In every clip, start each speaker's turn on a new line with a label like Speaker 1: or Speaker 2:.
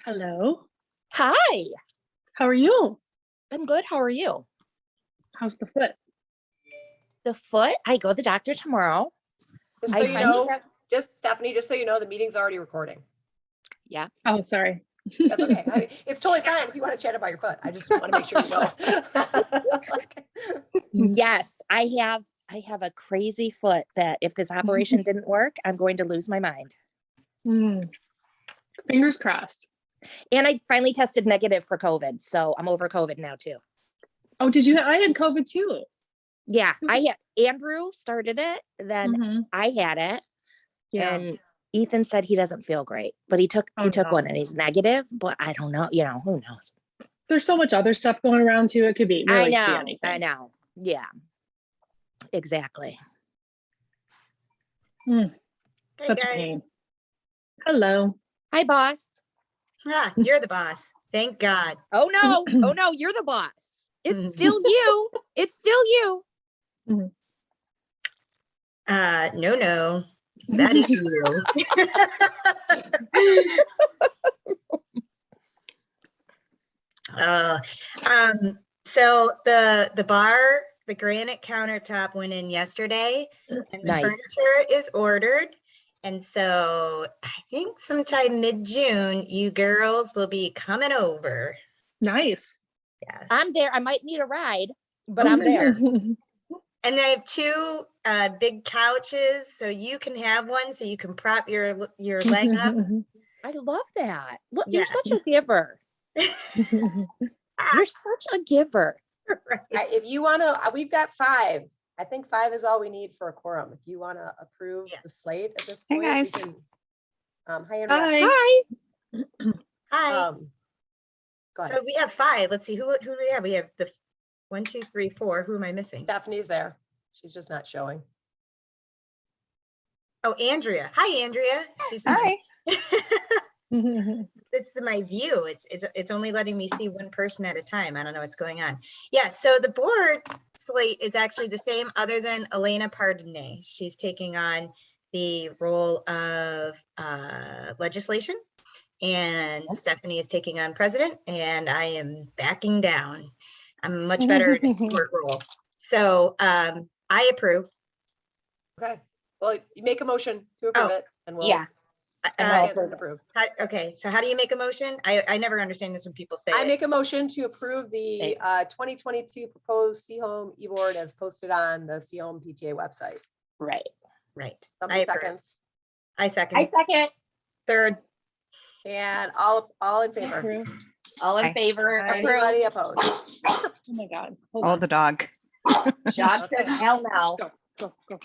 Speaker 1: Hello.
Speaker 2: Hi,
Speaker 1: How are you?
Speaker 2: I'm good. How are you?
Speaker 1: How's the foot?
Speaker 2: The foot, I go to the doctor tomorrow.
Speaker 3: Just
Speaker 2: I
Speaker 3: so you
Speaker 2: finally
Speaker 3: know,
Speaker 2: have-
Speaker 3: Stephanie, just so you know, the meeting's already recording.
Speaker 2: Yeah.
Speaker 1: Oh, sorry.
Speaker 3: That's okay. I mean, it's totally fine if you want to chat about your foot. I just want to make sure you know.
Speaker 2: Yes, I have a crazy foot that if this operation didn't work, I'm going to lose my mind.
Speaker 1: Fingers crossed.
Speaker 2: And I finally tested negative for COVID, so I'm over COVID now too.
Speaker 1: Oh, did you? I had COVID too.
Speaker 2: Yeah, Andrew started it, then I had it,
Speaker 1: Yeah.
Speaker 2: and Ethan said he doesn't feel great, but he took one and he's negative, but I don't know, who knows?
Speaker 1: There's so much other stuff going around too. It could be really anything.
Speaker 2: I know. Yeah, exactly.
Speaker 4: Hey
Speaker 1: Such a
Speaker 4: guys.
Speaker 1: pain. Hello.
Speaker 2: Hi, boss.
Speaker 4: You're the boss. Thank God.
Speaker 2: Oh no, you're the boss. It's still you. It's still you.
Speaker 4: No, that is you. So the bar, the granite countertop went in yesterday, and the
Speaker 2: Nice.
Speaker 4: furniture is ordered. And so I think sometime mid-June, you girls will be coming over.
Speaker 1: Nice.
Speaker 4: Yes.
Speaker 2: I'm there. I might need a ride, but I'm there.
Speaker 4: And I have two big couches, so you can have one, so you can prop your leg up.
Speaker 2: I love that. Look,
Speaker 4: Yeah.
Speaker 2: you're such a giver. You're such a giver.
Speaker 4: Right.
Speaker 3: If you want to, we've got 5. I think 5 is all we need for a quorum. If you want to approve the slate at this
Speaker 5: Hey,
Speaker 3: point,
Speaker 5: guys.
Speaker 3: we can. Hi, Andrea.
Speaker 1: Hi.
Speaker 2: Hi.
Speaker 4: Hi.
Speaker 3: Go ahead.
Speaker 4: So we have 5. Let's see, who do we have? We have the 1, 2, 3, 4. Who am I missing?
Speaker 3: Stephanie's there. She's just not showing.
Speaker 4: Oh, Andrea. Hi, Andrea. She's
Speaker 5: Hi.
Speaker 4: It's my view. It's only letting me see one person at a time. I don't know what's going on. Yeah, so the board slate is actually the same, other than Elena Pardonnet. She's taking on the role of legislation, and Stephanie is taking on president, and I am backing down. I'm much better in a support role. So I approve.
Speaker 3: Okay. Well, you make a motion to approve it, and we'll
Speaker 4: Second
Speaker 3: and approve.
Speaker 4: Okay, so how do you make a motion? I never understand this when people say
Speaker 3: I
Speaker 4: it.
Speaker 3: make a motion to approve the 2022 proposed Seaholm e-board as posted on the Seaholm PTA website.
Speaker 2: Right.
Speaker 4: Right.
Speaker 3: Somebody
Speaker 4: I approve.
Speaker 3: seconds.
Speaker 4: I second.
Speaker 2: I second.
Speaker 4: Third.
Speaker 3: And all in favor.
Speaker 2: All in
Speaker 5: Aye.
Speaker 2: favor. Approve.
Speaker 3: Anybody opposed?
Speaker 1: Oh my God. Hold
Speaker 5: Oh,
Speaker 1: on.
Speaker 5: the dog.
Speaker 2: John says hell no.
Speaker 1: Go.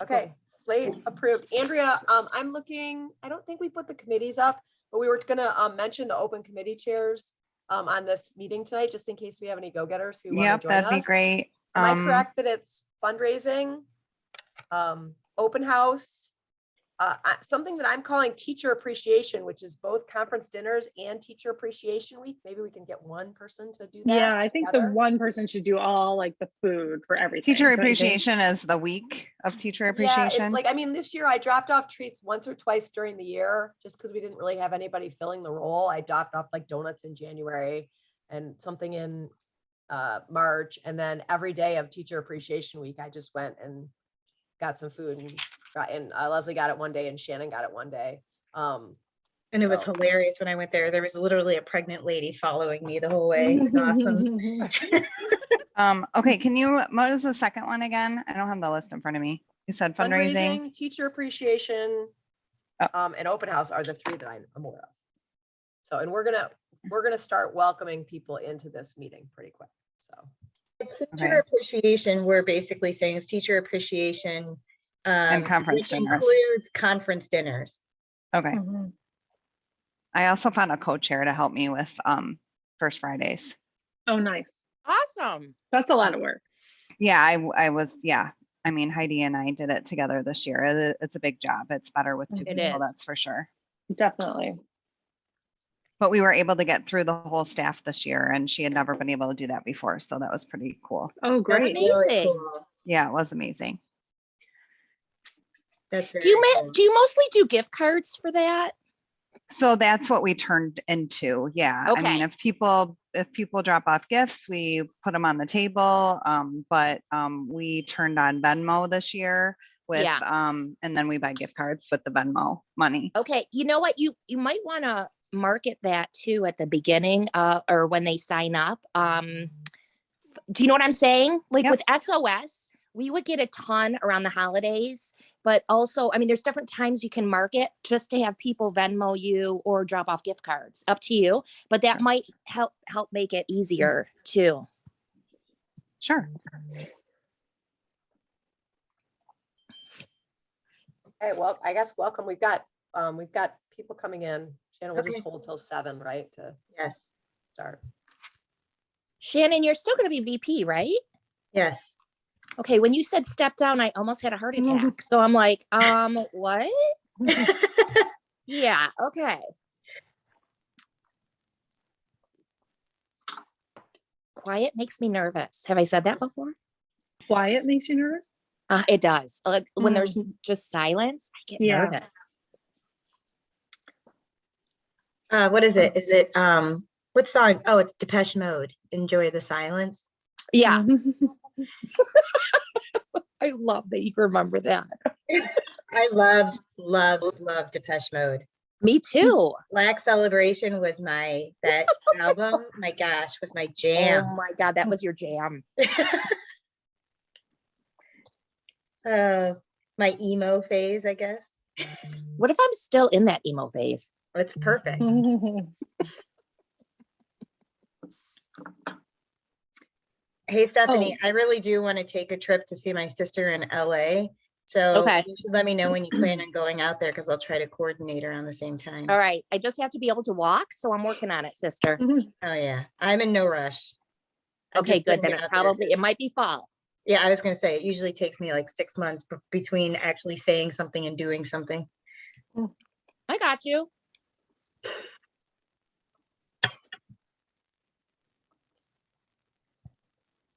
Speaker 3: Okay, slate approved. Andrea, I'm looking, I don't think we put the committees up, but we were gonna mention the open committee chairs on this meeting tonight, just in case we have any go-getters who want
Speaker 5: Yep,
Speaker 3: to join us.
Speaker 5: that'd be great.
Speaker 3: Am I correct that it's fundraising, open house, something that I'm calling teacher appreciation, which is both conference dinners and teacher appreciation week? Maybe we can get one person to do that.
Speaker 1: Yeah, I think
Speaker 3: together.
Speaker 1: the one person should do all like the food for everything.
Speaker 5: Teacher
Speaker 1: don't you think?
Speaker 5: appreciation is the week of teacher
Speaker 3: Yeah,
Speaker 5: appreciation.
Speaker 3: it's like, I mean, this year I dropped off treats once or twice during the year, just because we didn't really have anybody filling the role. I dropped off like donuts in January and something in March. And then every day of teacher appreciation week, I just went and got some food, and Leslie got it one day and Shannon got it one day.
Speaker 4: And it was hilarious when I went there. There was literally a pregnant lady following me the whole way. It was awesome.
Speaker 5: Okay, what is the second one again? I don't have the list in front of me. You said fundraising.
Speaker 3: Teacher appreciation, and open house are the 3 that I'm aware of. So, and we're gonna start welcoming people into this meeting pretty quick. So
Speaker 4: Teacher appreciation, we're basically saying is teacher appreciation,
Speaker 5: And conference
Speaker 4: which
Speaker 5: dinners.
Speaker 4: includes conference dinners.
Speaker 5: Okay. I also found a co-chair to help me with First Fridays.
Speaker 1: Oh, nice.
Speaker 2: Awesome.
Speaker 1: That's a lot of work.
Speaker 5: Yeah, I was, yeah. I mean, Heidi and I did it together this year. It's a big job. It's better with 2
Speaker 2: It
Speaker 5: people,
Speaker 2: is.
Speaker 5: that's for sure.
Speaker 1: Definitely.
Speaker 5: But we were able to get through the whole staff this year, and she had never been able to do that before. So that was pretty cool.
Speaker 1: Oh, great.
Speaker 4: That's really
Speaker 2: Amazing.
Speaker 4: cool.
Speaker 5: Yeah, it was amazing.
Speaker 4: That's very
Speaker 2: Do you
Speaker 4: cool.
Speaker 2: do you mostly do gift cards for that?
Speaker 5: So that's what we turned into. Yeah. I mean,
Speaker 2: Okay.
Speaker 5: if people drop off gifts, we put them on the table. But we turned on Venmo this year with,
Speaker 2: Yeah.
Speaker 5: and then we buy gift cards with the Venmo money.
Speaker 2: Okay. You know what? You might want to market that too at the beginning, or when they sign up. Do you know what I'm saying? Like
Speaker 5: Yep.
Speaker 2: with SOS, we would get a ton around the holidays, but also, I mean, there's different times you can market just to have people Venmo you or drop off gift cards. Up to you, but that might help make it easier too.
Speaker 5: Sure.
Speaker 3: Okay, well, I guess welcome. We've got people coming in. Shannon, we'll just
Speaker 4: Okay.
Speaker 3: hold till 7, right? To
Speaker 4: Yes,
Speaker 3: start.
Speaker 2: Shannon, you're still going to be VP, right?
Speaker 4: yes.
Speaker 2: Okay. When you said step down, I almost had a heart attack. So I'm like, what? Yeah. Okay. Quiet makes me nervous. Have I said that before?
Speaker 1: Quiet makes you nervous?
Speaker 2: It does. Like when there's just silence, I get
Speaker 1: Yeah.
Speaker 2: nervous.
Speaker 4: What is it? Is it, what song? Oh, it's Depeche Mode. Enjoy the silence.
Speaker 2: Yeah. I love that you remember that.
Speaker 4: I loved Depeche Mode.
Speaker 2: Me too.
Speaker 4: Black Celebration was that album, my gosh, was my jam.
Speaker 2: Oh my God, that was your jam.
Speaker 4: My emo phase, I guess.
Speaker 2: What if I'm still in that emo phase?
Speaker 4: It's perfect. Hey, Stephanie, I really do want to take a trip to see my sister in LA. So
Speaker 2: Okay.
Speaker 4: you should let me know when you plan on going out there because I'll try to coordinate around the same time.
Speaker 2: All right. I just have to be able to walk. So I'm working on it, sister.
Speaker 4: Oh yeah, I'm in no rush. I'm
Speaker 2: Okay,
Speaker 4: just
Speaker 2: good.
Speaker 4: putting
Speaker 2: Then
Speaker 4: it
Speaker 2: it
Speaker 4: out there.
Speaker 2: it might be fall.
Speaker 4: Yeah, I was going to say, it usually takes me like 6 months between actually saying something and doing something.
Speaker 2: I got you.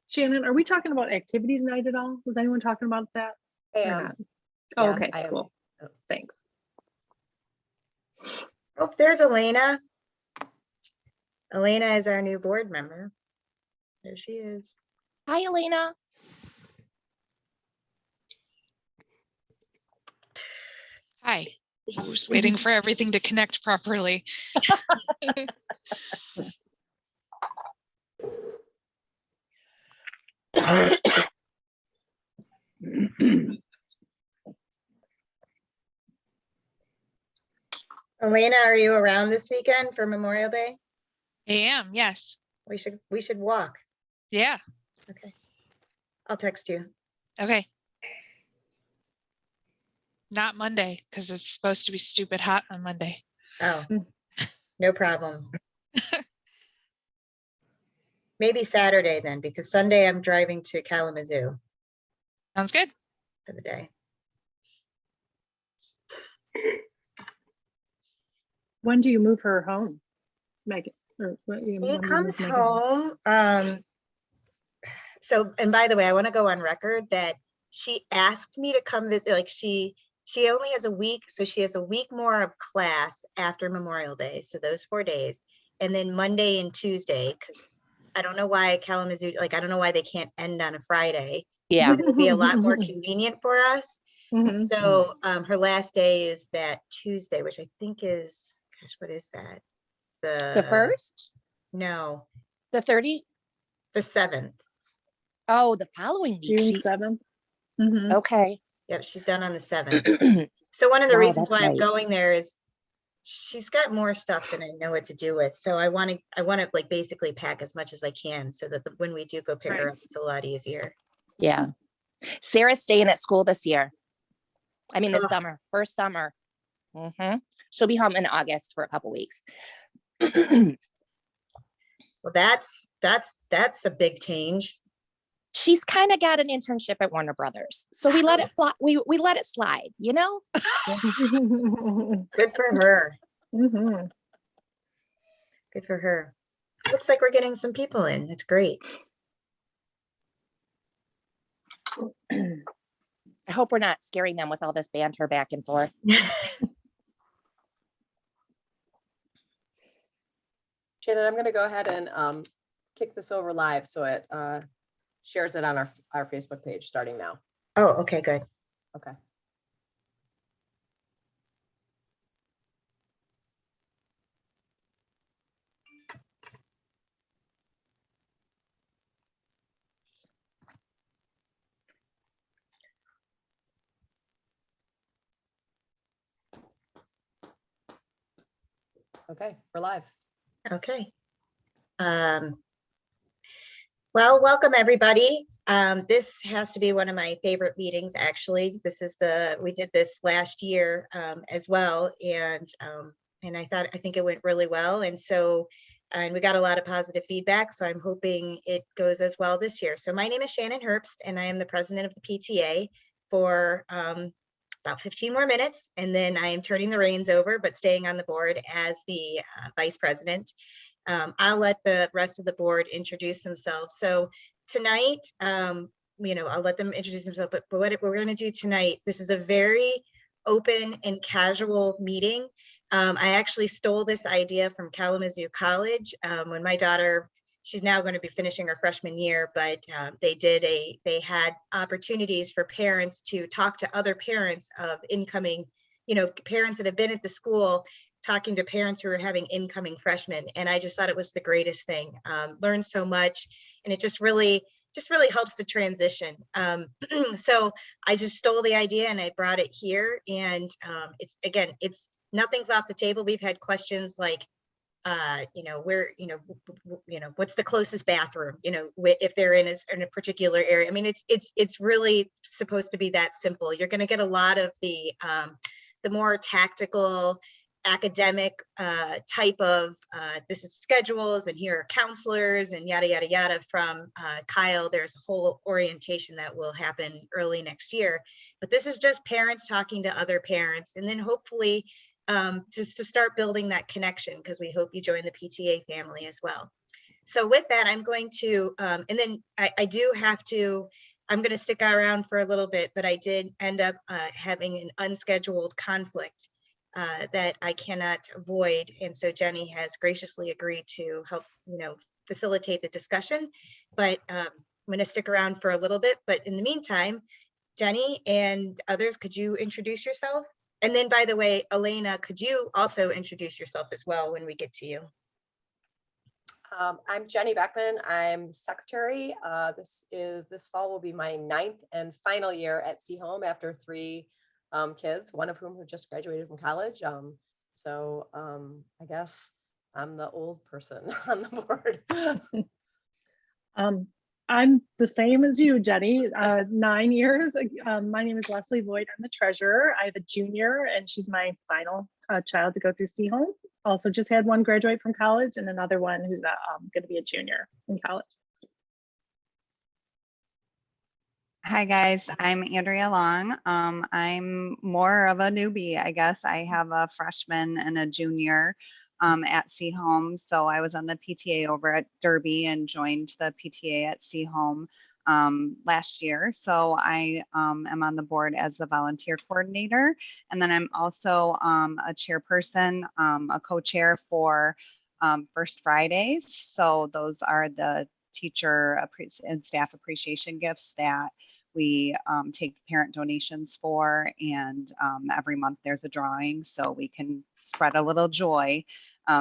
Speaker 1: Shannon, are we talking about activities night at all? Was anyone talking about that? Or not? Oh,
Speaker 3: Yeah,
Speaker 1: okay,
Speaker 3: I am.
Speaker 1: cool. Thanks.
Speaker 4: Oh, there's Elena. Elena is our new board member. There she is.
Speaker 2: Hi, Elena.
Speaker 6: Hi. I was waiting for everything to connect properly.
Speaker 4: Elena, are you around this weekend for Memorial Day?
Speaker 6: I am, yes.
Speaker 4: We should walk.
Speaker 6: Yeah.
Speaker 4: Okay. I'll text you.
Speaker 6: Okay. Not Monday, because it's supposed to be stupid hot on Monday.
Speaker 4: Oh, no problem. Maybe Saturday then, because Sunday I'm driving to Kalamazoo
Speaker 6: Sounds good.
Speaker 4: for the day.
Speaker 1: When do you move her home? Megan, or what,
Speaker 4: He
Speaker 1: when do you
Speaker 4: comes
Speaker 1: move Megan
Speaker 4: home. So, and by the way, I want to go on record that she asked me to come visit. Like she only has a week, so she has a week more of class after Memorial Day. So those 4 days, and then Monday and Tuesday, because I don't know why Kalamazoo, like I don't know why they can't end on a Friday.
Speaker 2: Yeah.
Speaker 4: It would be a lot more convenient for us.
Speaker 1: Mhm.
Speaker 4: So her last day is that Tuesday, which I think is, gosh, what is that?
Speaker 2: The first?
Speaker 4: No,
Speaker 2: The 30?
Speaker 4: the 7th.
Speaker 2: Oh, the following week.
Speaker 1: June 7th. Mhm.
Speaker 2: Okay.
Speaker 4: Yep, she's done on the 7th. So one of the
Speaker 2: Wow,
Speaker 4: reasons
Speaker 2: that's
Speaker 4: why I'm
Speaker 2: right.
Speaker 4: going there is she's got more stuff than I know what to do with. So I want to like basically pack as much as I can so that when we do go pick her
Speaker 1: Right.
Speaker 4: up, it's a lot easier.
Speaker 2: Yeah. Sarah's staying at school this year. I mean, this
Speaker 4: Ugh.
Speaker 2: summer, first summer. She'll be home in August for a couple weeks.
Speaker 4: Well, that's a big change.
Speaker 2: She's kind of got an internship at Warner Brothers. So we let it fly. We let it slide, you know?
Speaker 4: Good for her.
Speaker 1: Mhm.
Speaker 4: Good for her. Looks like we're getting some people in. That's great.
Speaker 2: I hope we're not scaring them with all this banter back and forth.
Speaker 3: Shannon, I'm gonna go ahead and kick this over live so it shares it on our Facebook page starting now.
Speaker 4: Oh, okay, good.
Speaker 3: Okay. Okay, we're live.
Speaker 4: Okay. Well, welcome everybody. This has to be one of my favorite meetings, actually. We did this last year as well, and I think it went really well. And we got a lot of positive feedback, so I'm hoping it goes as well this year. So my name is Shannon Herbst, and I am the president of the PTA for about 15 more minutes, and then I am turning the reins over, but staying on the board as the vice president. I'll let the rest of the board introduce themselves. So tonight, I'll let them introduce themselves, but what we're going to do tonight, this is a very open and casual meeting. I actually stole this idea from Kalamazoo College when my daughter, she's now going to be finishing her freshman year, but they had opportunities for parents to talk to other parents of incoming, parents that have been at the school, talking to parents who are having incoming freshmen. And I just thought it was the greatest thing. Learned so much, and it just really helps the transition. So I just stole the idea and I brought it here. And it's nothing's off the table. We've had questions like, what's the closest bathroom, if they're in a particular area. I mean, it's really supposed to be that simple. You're going to get a lot of the more tactical, academic type of this is schedules and here are counselors and yada yada yada from Kyle. There's a whole orientation that will happen early next year, but this is just parents talking to other parents, and then hopefully just to start building that connection, because we hope you join the PTA family as well. So with that, I'm going to and then I do have to, I'm going to stick around for a little bit, but I did end up having an unscheduled conflict that I cannot avoid. And so Jenny has graciously agreed to help, facilitate the discussion, but I'm going to stick around for a little bit. But in the meantime, Jenny and others, could you introduce yourself? And then, by the way, Elena, could you also introduce yourself as well when we get to you?
Speaker 3: I'm Jenny Beckman. I'm secretary. This fall will be my 9th and final year at Seaholm after 3 kids, one of whom have just graduated from college. I guess I'm the old person on the board.
Speaker 1: I'm the same as you, Jenny, 9 years. My name is Leslie Voigt. I'm the treasurer. I have a junior, and she's my final child to go through Seaholm. Also just had one graduate from college and another one who's going to be a junior in college.
Speaker 5: Hi guys, I'm Andrea Long. I'm more of a newbie, I guess. I have a freshman and a junior at Seaholm. So I was on the PTA over at Derby and joined the PTA at Seaholm last year. So I am on the board as the volunteer coordinator. And then I'm also a chairperson, a co-chair for First Fridays. So those are the teacher and staff appreciation gifts that we take parent donations for, and every month there's a drawing so we can spread a little joy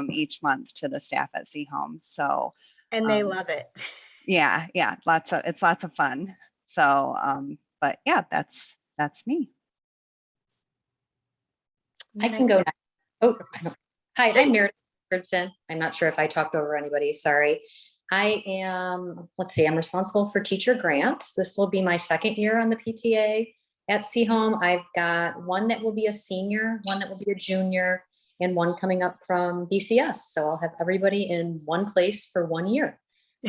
Speaker 5: each month to the staff at Seaholm. So
Speaker 4: and they love it.
Speaker 5: Yeah, it's lots of fun. So but yeah, that's me.
Speaker 7: I can go next. Oh, hi, I'm Meredith Richardson. I'm not sure if I talked over anybody, sorry. I am, I'm responsible for teacher grants. This will be my 2nd year on the PTA at Seaholm. I've got one that will be a senior, one that will be a junior, and one coming up from BCS. So I'll have everybody in one place for 1 year.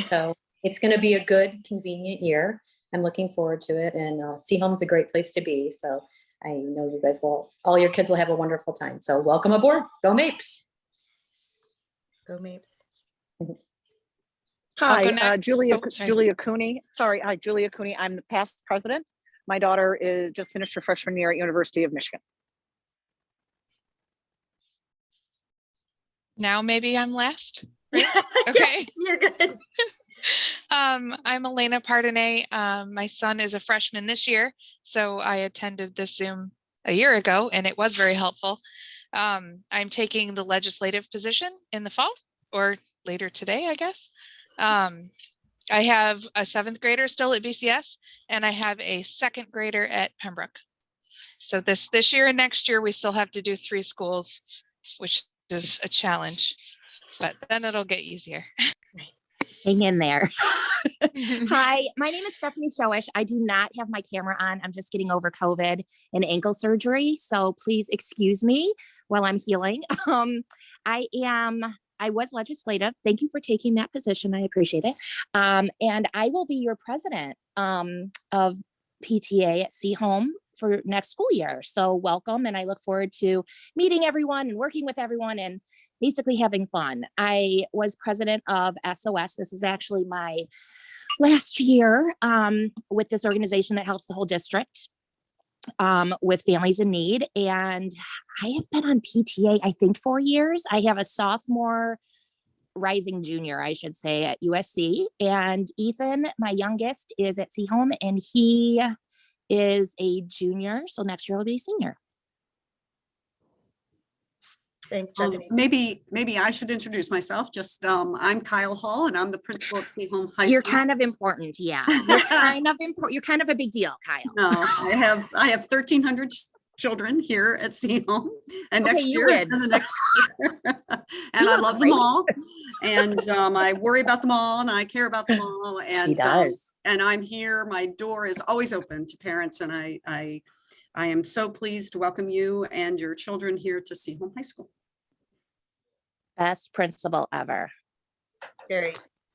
Speaker 7: So it's going to be a good, convenient year. I'm looking forward to it. And Seaholm's a great place to be. So I know you guys all your kids will have a wonderful time. So welcome aboard. Go Mapes.
Speaker 4: Go Mapes.
Speaker 8: Hi, Julia
Speaker 6: sorry.
Speaker 8: Julia Cooney. Sorry, hi, Julia Cooney. I'm the past president. My daughter just finished her freshman year at University of Michigan.
Speaker 6: Now maybe I'm last. Okay.
Speaker 4: You're good.
Speaker 6: I'm Elena Pardonay. My son is a freshman this year, so I attended this Zoom a year ago, and it was very helpful. I'm taking the legislative position in the fall, or later today, I guess. I have a 7th grader still at BCS, and I have a 2nd grader at Pembroke. So this year and next year, we still have to do 3 schools, which is a challenge, but then it'll get easier.
Speaker 2: Hang in there. Hi, my name is Stephanie Showish. I do not have my camera on. I'm just getting over COVID and ankle surgery. So please excuse me while I'm healing. I was legislative. Thank you for taking that position. I appreciate it. And I will be your president of PTA at Seaholm for next school year. So welcome. And I look forward to meeting everyone and working with everyone and basically having fun. I was president of SOS. This is actually my last year with this organization that helps the whole district with families in need. And I have been on PTA, I think 4 years. I have a sophomore rising junior, I should say, at USC. And Ethan, my youngest, is at Seaholm, and he is a junior. So next year will be a senior.
Speaker 4: Thanks, Stephanie.
Speaker 9: Maybe I should introduce myself. Just I'm Kyle Hall, and I'm the principal at Seaholm High School.
Speaker 2: You're kind of important, yeah. You're kind of important. You're kind of a big deal, Kyle.
Speaker 9: No, I have 1,300 children here at Seaholm, and
Speaker 2: Okay,
Speaker 9: next
Speaker 2: you
Speaker 9: year,
Speaker 2: win.
Speaker 9: and the next year, and
Speaker 2: You
Speaker 9: I
Speaker 2: look
Speaker 9: love
Speaker 2: great.
Speaker 9: them all, and I worry about them all, and I care about them all, and
Speaker 2: She does.
Speaker 9: and I'm here. My door is always open to parents, and I am so pleased to welcome you and your children here to Seaholm High School.
Speaker 2: Best principal ever.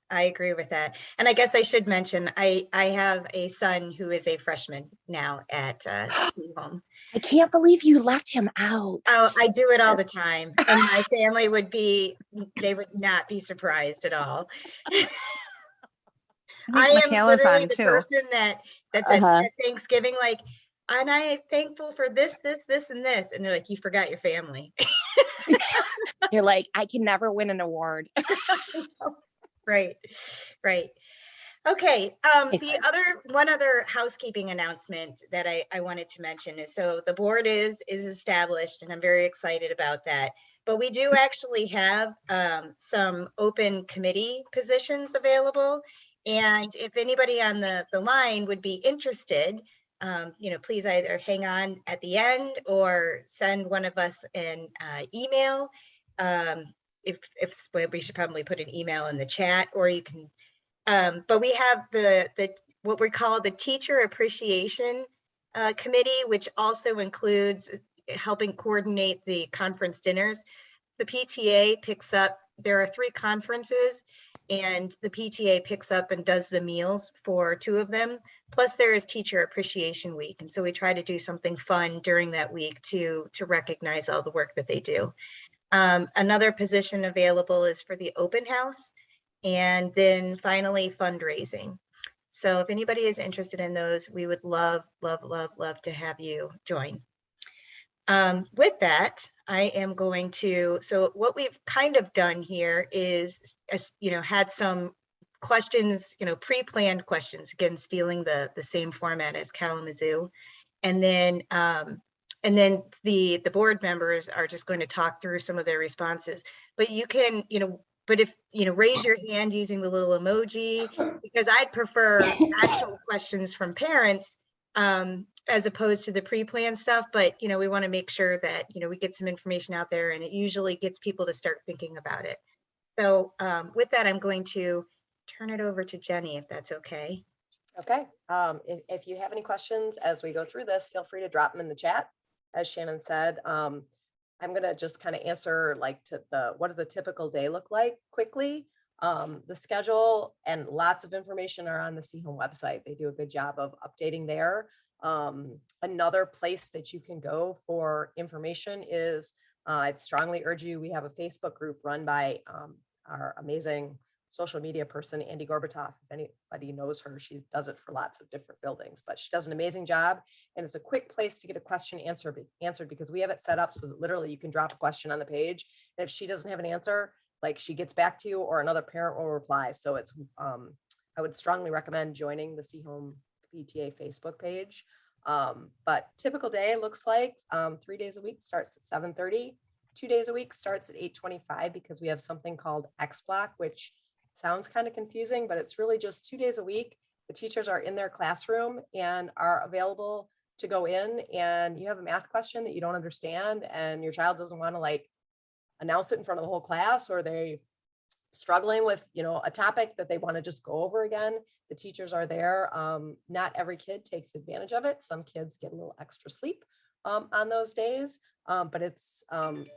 Speaker 4: I agree with that. And I guess I should mention, I have a son who is a freshman now at Seaholm.
Speaker 2: I can't believe you left him out.
Speaker 4: Oh, I do it all the time. And my family they would not be surprised at all. I am
Speaker 5: Michaela's
Speaker 4: literally
Speaker 5: on
Speaker 4: the
Speaker 5: too.
Speaker 4: person that's at Thanksgiving, like, and I am thankful for this, and this. And they're like, you forgot your family.
Speaker 2: You're like, I can never win an award.
Speaker 4: Right. Okay.
Speaker 2: It's
Speaker 4: One other housekeeping announcement that I wanted to mention is, so the board is established, and I'm very excited about that. But we do actually have some open committee positions available. And if anybody on the line would be interested, please either hang on at the end or send one of us an email. If we should probably put an email in the chat, or you can. But we have the what we call the Teacher Appreciation Committee, which also includes helping coordinate the conference dinners. The PTA picks up. There are 3 conferences, and the PTA picks up and does the meals for 2 of them. Plus, there is Teacher Appreciation Week, and so we try to do something fun during that week to recognize all the work that they do. Another position available is for the open house, and then finally fundraising. So if anybody is interested in those, we would love to have you join. With that, I am going to, so what we've kind of done here is, had some questions, pre-planned questions, again, stealing the same format as Kalamazoo. And then the board members are just going to talk through some of their responses. But you can, but if, raise your hand using the little emoji, because I'd prefer actual questions from parents as opposed to the pre-planned stuff. But, we want to make sure that, we get some information out there, and it usually gets people to start thinking about it. So with that, I'm going to turn it over to Jenny, if that's okay.
Speaker 3: Okay. If you have any questions as we go through this, feel free to drop them in the chat. As Shannon said, I'm going to just kind of answer what does a typical day look like quickly. The schedule and lots of information are on the Seaholm website. They do a good job of updating there. Another place that you can go for information is, I'd strongly urge you, we have a Facebook group run by our amazing social media person, Andy Gorbatoff. If anybody knows her, she does it for lots of different buildings, but she does an amazing job. And it's a quick place to get a question answered because we have it set up so that literally you can drop a question on the page. And if she doesn't have an answer, like she gets back to you or another parent will reply. So it's, I would strongly recommend joining the Seaholm PTA Facebook page. But typical day looks like 3 days a week starts at 7:30. 2 days a week starts at 8:25 because we have something called X block, which sounds kind of confusing, but it's really just 2 days a week. The teachers are in their classroom and are available to go in, and you have a math question that you don't understand and your child doesn't want to like announce it in front of the whole class, or they struggling with, you know, a topic that they want to just go over again. The teachers are there. Not every kid takes advantage of it. Some kids get a little extra sleep on those days, but it's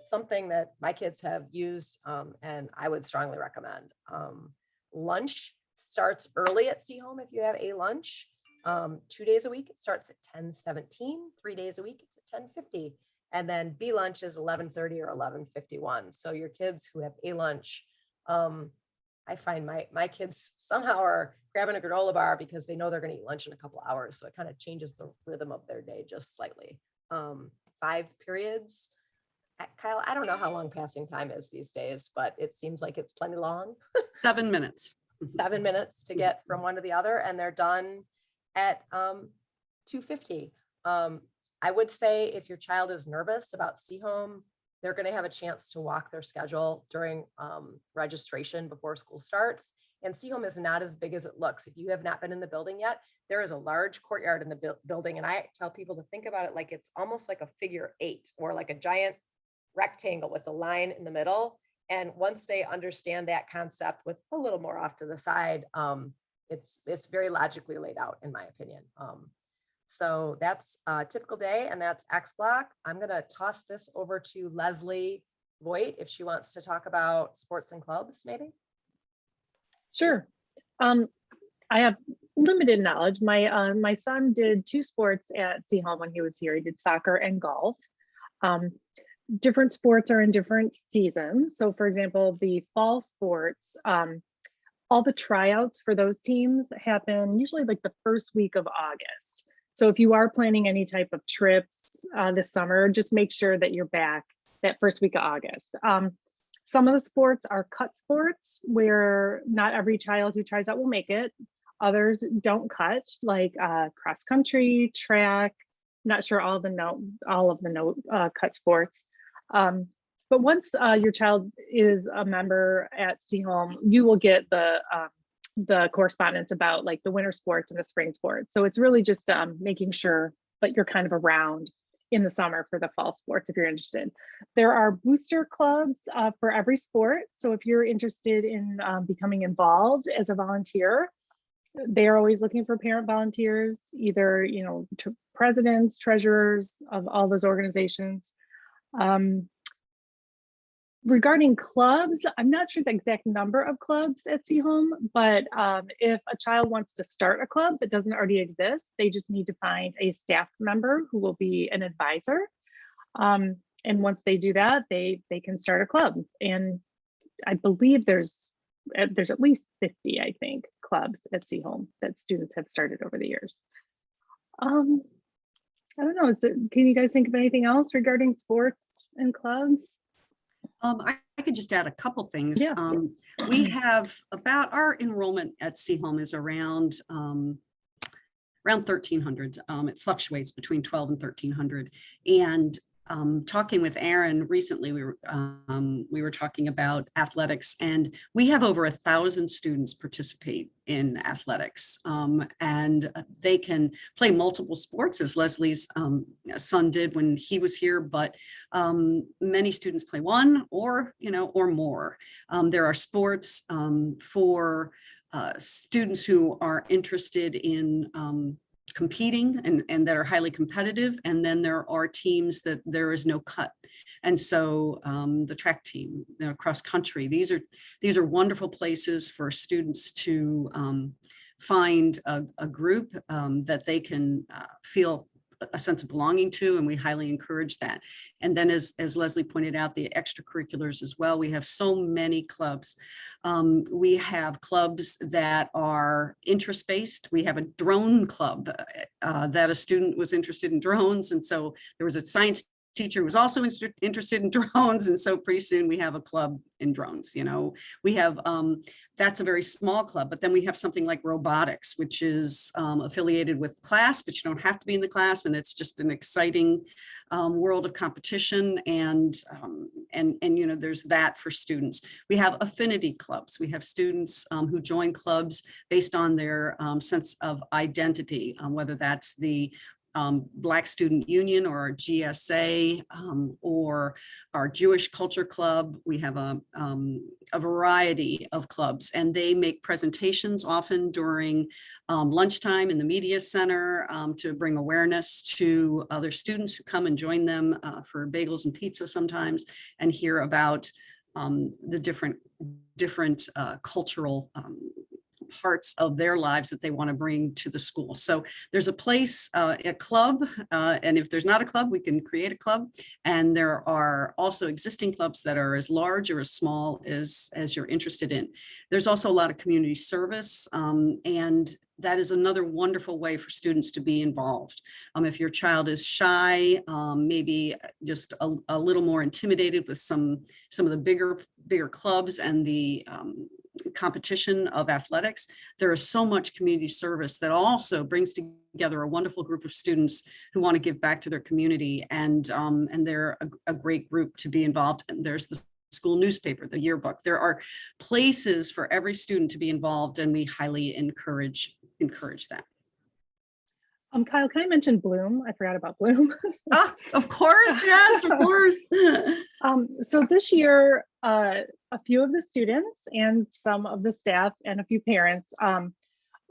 Speaker 3: something that my kids have used and I would strongly recommend. Lunch starts early at Seaholm if you have a lunch. 2 days a week, it starts at 10:17. 3 days a week, it's at 10:50. And then B lunch is 11:30 or 11:51. So your kids who have a lunch, I find my kids somehow are grabbing a granola bar because they know they're going to eat lunch in a couple hours. So it kind of changes the rhythm of their day just slightly. 5 periods. Kyle, I don't know how long passing time is these days, but it seems like it's plenty long.
Speaker 9: 7 minutes.
Speaker 3: 7 minutes to get from one to the other, and they're done at 2:50. I would say if your child is nervous about Seaholm, they're going to have a chance to walk their schedule during registration before school starts. And Seaholm is not as big as it looks. If you have not been in the building yet, there is a large courtyard in the building. And I tell people to think about it like it's almost like a figure 8 or like a giant rectangle with a line in the middle. And once they understand that concept with a little more off to the side, it's very logically laid out, in my opinion. So that's a typical day, and that's X block. I'm going to toss this over to Leslie Voigt if she wants to talk about sports and clubs, maybe.
Speaker 1: Sure. I have limited knowledge. My son did 2 sports at Seaholm when he was here. He did soccer and golf. Different sports are in different seasons. So for example, the fall sports, all the tryouts for those teams happen usually like the first week of August. So if you are planning any type of trips this summer, just make sure that you're back that first week of August. Some of the sports are cut sports where not every child who tries out will make it. Others don't cut, like cross country, track. Not sure all of the cut sports. But once your child is a member at Seaholm, you will get the correspondence about like the winter sports and the spring sports. So it's really just making sure that you're kind of around in the summer for the fall sports if you're interested. There are booster clubs for every sport. So if you're interested in becoming involved as a volunteer, they're always looking for parent volunteers, either, you know, presidents, treasurers of all those organizations. Regarding clubs, I'm not sure the exact number of clubs at Seaholm, but if a child wants to start a club that doesn't already exist, they just need to find a staff member who will be an advisor. And once they do that, they can start a club. And I believe there's at least 50, I think, clubs at Seaholm that students have started over the years. I don't know, can you guys think of anything else regarding sports and clubs?
Speaker 9: I could just add a couple things.
Speaker 1: Yeah.
Speaker 9: We have about, our enrollment at Seaholm is around 1,300. It fluctuates between 12 and 1,300. And talking with Aaron recently, we were talking about athletics, and we have over 1,000 students participate in athletics, and they can play multiple sports, as Leslie's son did when he was here. But many students play one or more. There are sports for students who are interested in competing and that are highly competitive, and then there are teams that there is no cut, and so the track team, cross country, these are wonderful places for students to find a group that they can feel a sense of belonging to, and we highly encourage that. And then as Leslie pointed out, the extracurriculars as well. We have so many clubs. We have clubs that are interest-based. We have a drone club that a student was interested in drones, and so there was a science teacher who's also interested in drones. And so pretty soon we have a club in drones. You know, we have, that's a very small club, but then we have something like robotics, which is affiliated with class, but you don't have to be in the class. And it's just an exciting world of competition. And you know, there's that for students. We have affinity clubs. We have students who join clubs based on their sense of identity, whether that's the Black Student Union or our GSA or our Jewish Culture Club. We have a variety of clubs, and they make presentations often during lunchtime in the media center to bring awareness to other students who come and join them for bagels and pizza sometimes, and hear about the different cultural parts of their lives that they want to bring to the school. So there's a place, a club, and if there's not a club, we can create a club. And there are also existing clubs that are as large or as small as you're interested in. There's also a lot of community service, and that is another wonderful way for students to be involved. If your child is shy, maybe just a little more intimidated with some of the bigger clubs and the competition of athletics, there is so much community service that also brings together a wonderful group of students who want to give back to their community, and they're a great group to be involved in. There's the school newspaper, the yearbook. There are places for every student to be involved, and we highly encourage that.
Speaker 1: Kyle, can I mention Bloom? I forgot about Bloom.
Speaker 9: Oh, of course, yes, of course.
Speaker 1: So this year, a few of the students and some of the staff and a few parents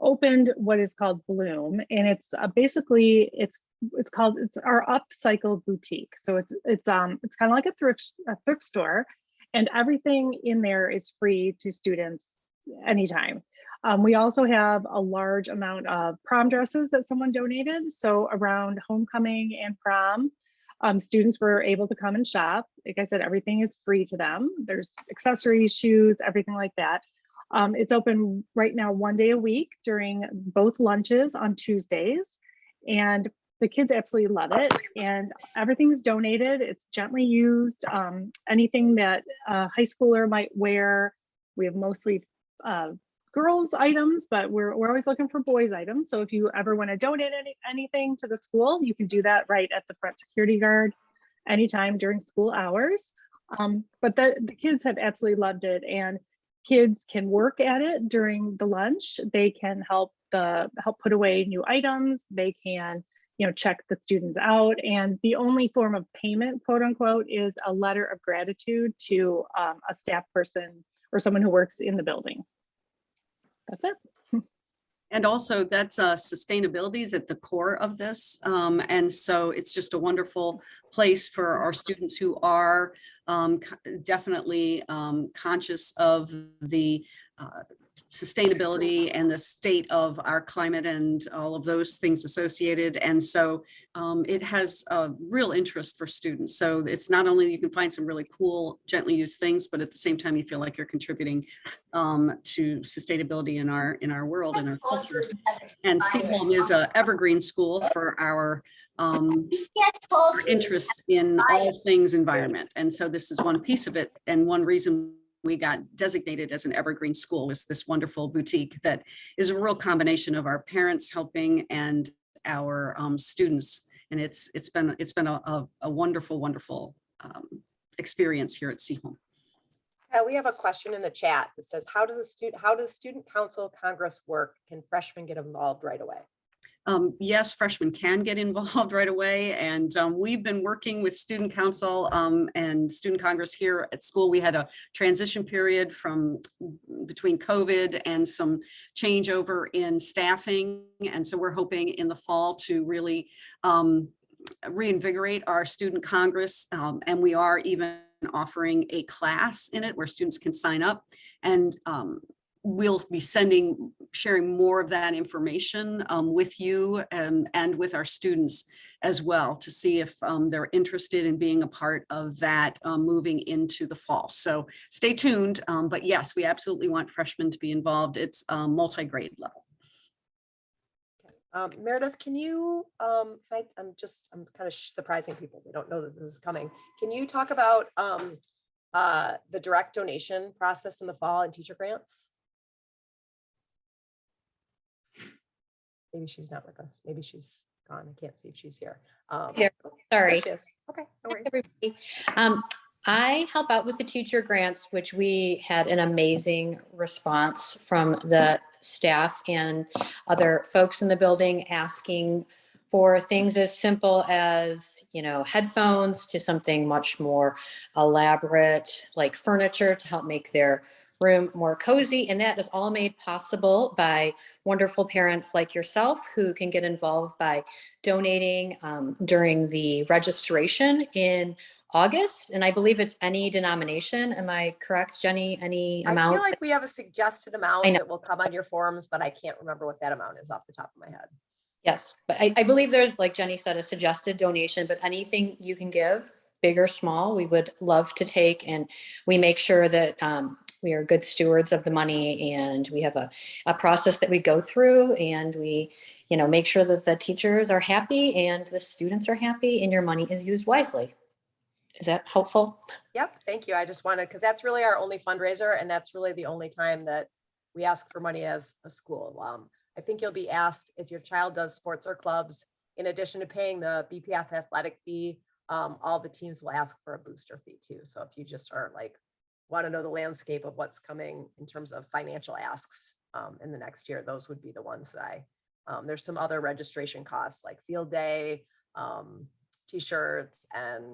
Speaker 1: opened what is called Bloom, and it's basically it's our upcycle boutique. So it's kind of like a thrift store, and everything in there is free to students anytime. We also have a large amount of prom dresses that someone donated. So around homecoming and prom, students were able to come and shop. Like I said, everything is free to them. There's accessories, shoes, everything like that. It's open right now 1 day a week during both lunches on Tuesdays. And the kids absolutely love it. And everything's donated. It's gently used. Anything that a high schooler might wear. We have mostly girls items, but we're always looking for boys items. So if you ever want to donate anything to the school, you can do that right at the front security guard anytime during school hours. But the kids have absolutely loved it, and kids can work at it during the lunch. They can help put away new items. They can, check the students out. And the only form of payment, quote unquote, is a letter of gratitude to a staff person or someone who works in the building. That's it.
Speaker 9: And also that's sustainability is at the core of this. And so it's just a wonderful place for our students who are definitely conscious of the sustainability and the state of our climate and all of those things associated. And so it has a real interest for students. So it's not only you can find some really cool, gently used things, but at the same time, you feel like you're contributing to sustainability in our world and our culture. And Seaholm is an evergreen school for our interests in all things environment. And so this is one piece of it. And one reason we got designated as an evergreen school was this wonderful boutique that is a real combination of our parents helping and our students. And it's been a wonderful experience here at Seaholm.
Speaker 3: We have a question in the chat that says, how does student council Congress work? Can freshmen get involved right away?
Speaker 9: Yes, freshmen can get involved right away. And we've been working with student council and student Congress here at school. We had a transition period between COVID and some changeover in staffing. And so we're hoping in the fall to really reinvigorate our student Congress. And we are even offering a class in it where students can sign up, and we'll be sharing more of that information with you and with our students as well to see if they're interested in being a part of that moving into the fall. So stay tuned. But yes, we absolutely want freshmen to be involved. It's multi-grade level.
Speaker 3: Meredith, can you, I'm kind of surprising people. They don't know that this is coming. Can you talk about the direct donation process in the fall and teacher grants? Maybe she's not with us. Maybe she's gone. I can't see if she's here.
Speaker 7: Here,
Speaker 3: There
Speaker 7: sorry.
Speaker 3: she is. Okay, no worries.
Speaker 7: Everybody. I help out with the teacher grants, which we had an amazing response from the staff and other folks in the building asking for things as simple as, you know, headphones to something much more elaborate, like furniture to help make their room more cozy. And that is all made possible by wonderful parents like yourself who can get involved by donating during the registration in August, and I believe it's any denomination. Am I correct, Jenny? Any
Speaker 3: I
Speaker 7: amount?
Speaker 3: feel like we have a suggested amount
Speaker 7: I know.
Speaker 3: that will come on your forms, but I can't remember what that amount is off the top of my head.
Speaker 7: Yes, but I believe there's, like Jenny said, a suggested donation, but anything you can give, big or small, we would love to take. And we make sure that we are good stewards of the money, and we have a process that we go through, and we, you know, make sure that the teachers are happy and the students are happy and your money is used wisely. Is that helpful?
Speaker 3: Yep, thank you. I just wanted, because that's really our only fundraiser, and that's really the only time that we ask for money as a school. I think you'll be asked if your child does sports or clubs, in addition to paying the BPS athletic fee, all the teams will ask for a booster fee too. So if you just are like, want to know the landscape of what's coming in terms of financial asks in the next year, those would be the ones that there's some other registration costs like field day, t-shirts, and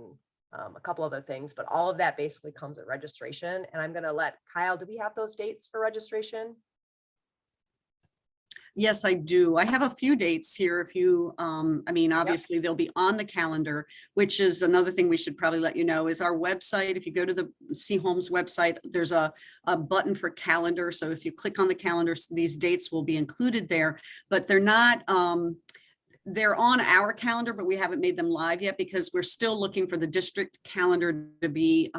Speaker 3: a couple other things, but all of that basically comes at registration. And I'm going to let Kyle, do we have those dates for registration?
Speaker 9: Yes, I do. I have a few dates here. If you, I mean, obviously they'll be on the calendar, which is another thing we should probably let you know is our website. If you go to the Seaholm's website, there's a button for calendar. So if you click on the calendar, these dates will be included there, but they're not, they're on our calendar, but we haven't made them live yet because we're still looking for the district calendar to be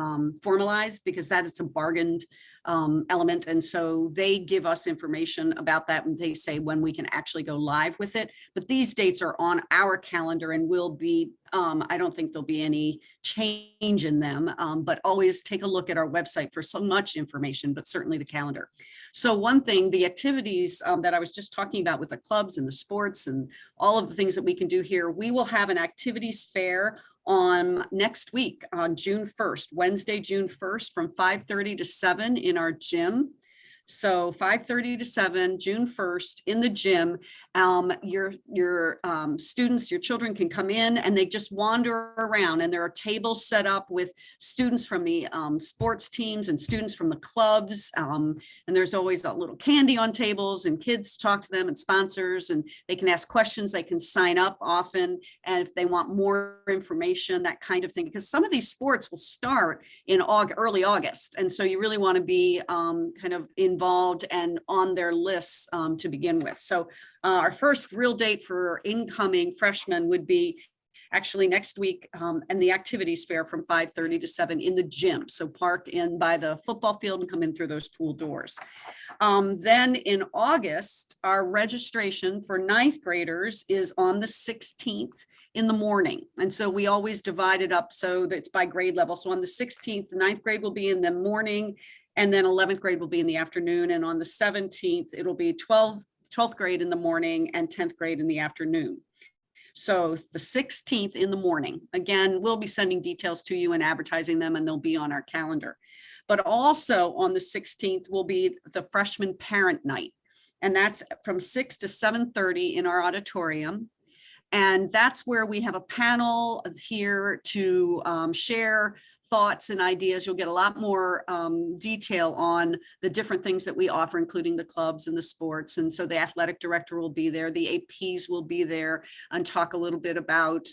Speaker 9: formalized, because that is a bargained element. And so they give us information about that and they say when we can actually go live with it. But these dates are on our calendar and will be, I don't think there'll be any change in them, but always take a look at our website for so much information, but certainly the calendar. So one thing, the activities that I was just talking about with the clubs and the sports and all of the things that we can do here, we will have an activities fair on next week on June 1st, Wednesday, June 1st from 5:30 to 7 in our gym. So 5:30 to 7, June 1st in the gym. Your students, your children can come in and they just wander around, and there are tables set up with students from the sports teams and students from the clubs. And there's always a little candy on tables, and kids talk to them and sponsors, and they can ask questions. They can sign up often. And if they want more information, that kind of thing, because some of these sports will start in early August. And so you really want to be kind of involved and on their lists to begin with. So our first real date for incoming freshmen would be actually next week, and the activities fair from 5:30 to 7 in the gym. So park in by the football field and come in through those pool doors. Then in August, our registration for ninth graders is on the 16th in the morning. And so we always divide it up so that it's by grade level. So on the 16th, the ninth grade will be in the morning, and then 11th grade will be in the afternoon. And on the 17th, it'll be 12th grade in the morning and 10th grade in the afternoon. So the 16th in the morning, again, we'll be sending details to you and advertising them, and they'll be on our calendar. But also on the 16th will be the freshman parent night. And that's from 6 to 7:30 in our auditorium. And that's where we have a panel here to share thoughts and ideas. You'll get a lot more detail on the different things that we offer, including the clubs and the sports. And so the athletic director will be there, the APs will be there, and talk a little bit about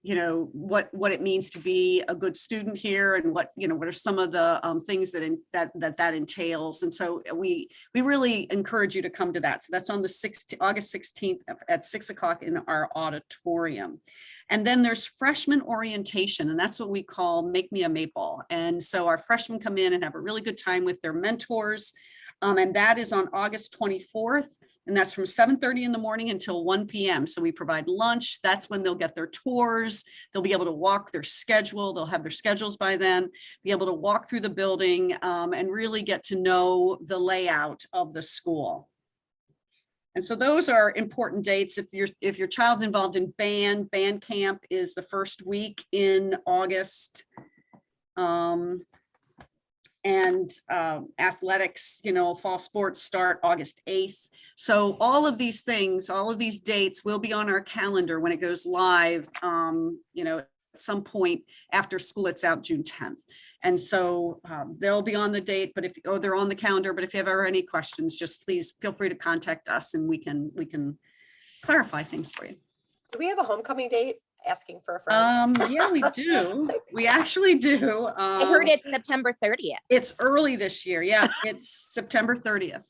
Speaker 9: you know, what it means to be a good student here, and what are some of the things that entails. And so we really encourage you to come to that. So that's on the August 16th at 6 o'clock in our auditorium. And then there's freshman orientation, and that's what we call Make Me a Maple. And so our freshmen come in and have a really good time with their mentors. And that is on August 24th. And that's from 7:30 in the morning until 1 p.m. So we provide lunch. That's when they'll get their tours. They'll be able to walk their schedule. They'll have their schedules by then, be able to walk through the building and really get to know the layout of the school. And so those are important dates. If your child's involved in band camp is the first week in August. Athletics, fall sports start August 8th. So all of these things, all of these dates will be on our calendar when it goes live, at some point after school. It's out June 10th. And so they'll be on the date, but they're on the calendar, but if you have ever any questions, just please feel free to contact us and we can clarify things for you.
Speaker 3: Do we have a homecoming date? Asking for a friend.
Speaker 9: Yeah, we do. We actually do.
Speaker 2: I heard it's September 30th.
Speaker 9: It's early this year. Yeah, it's September 30th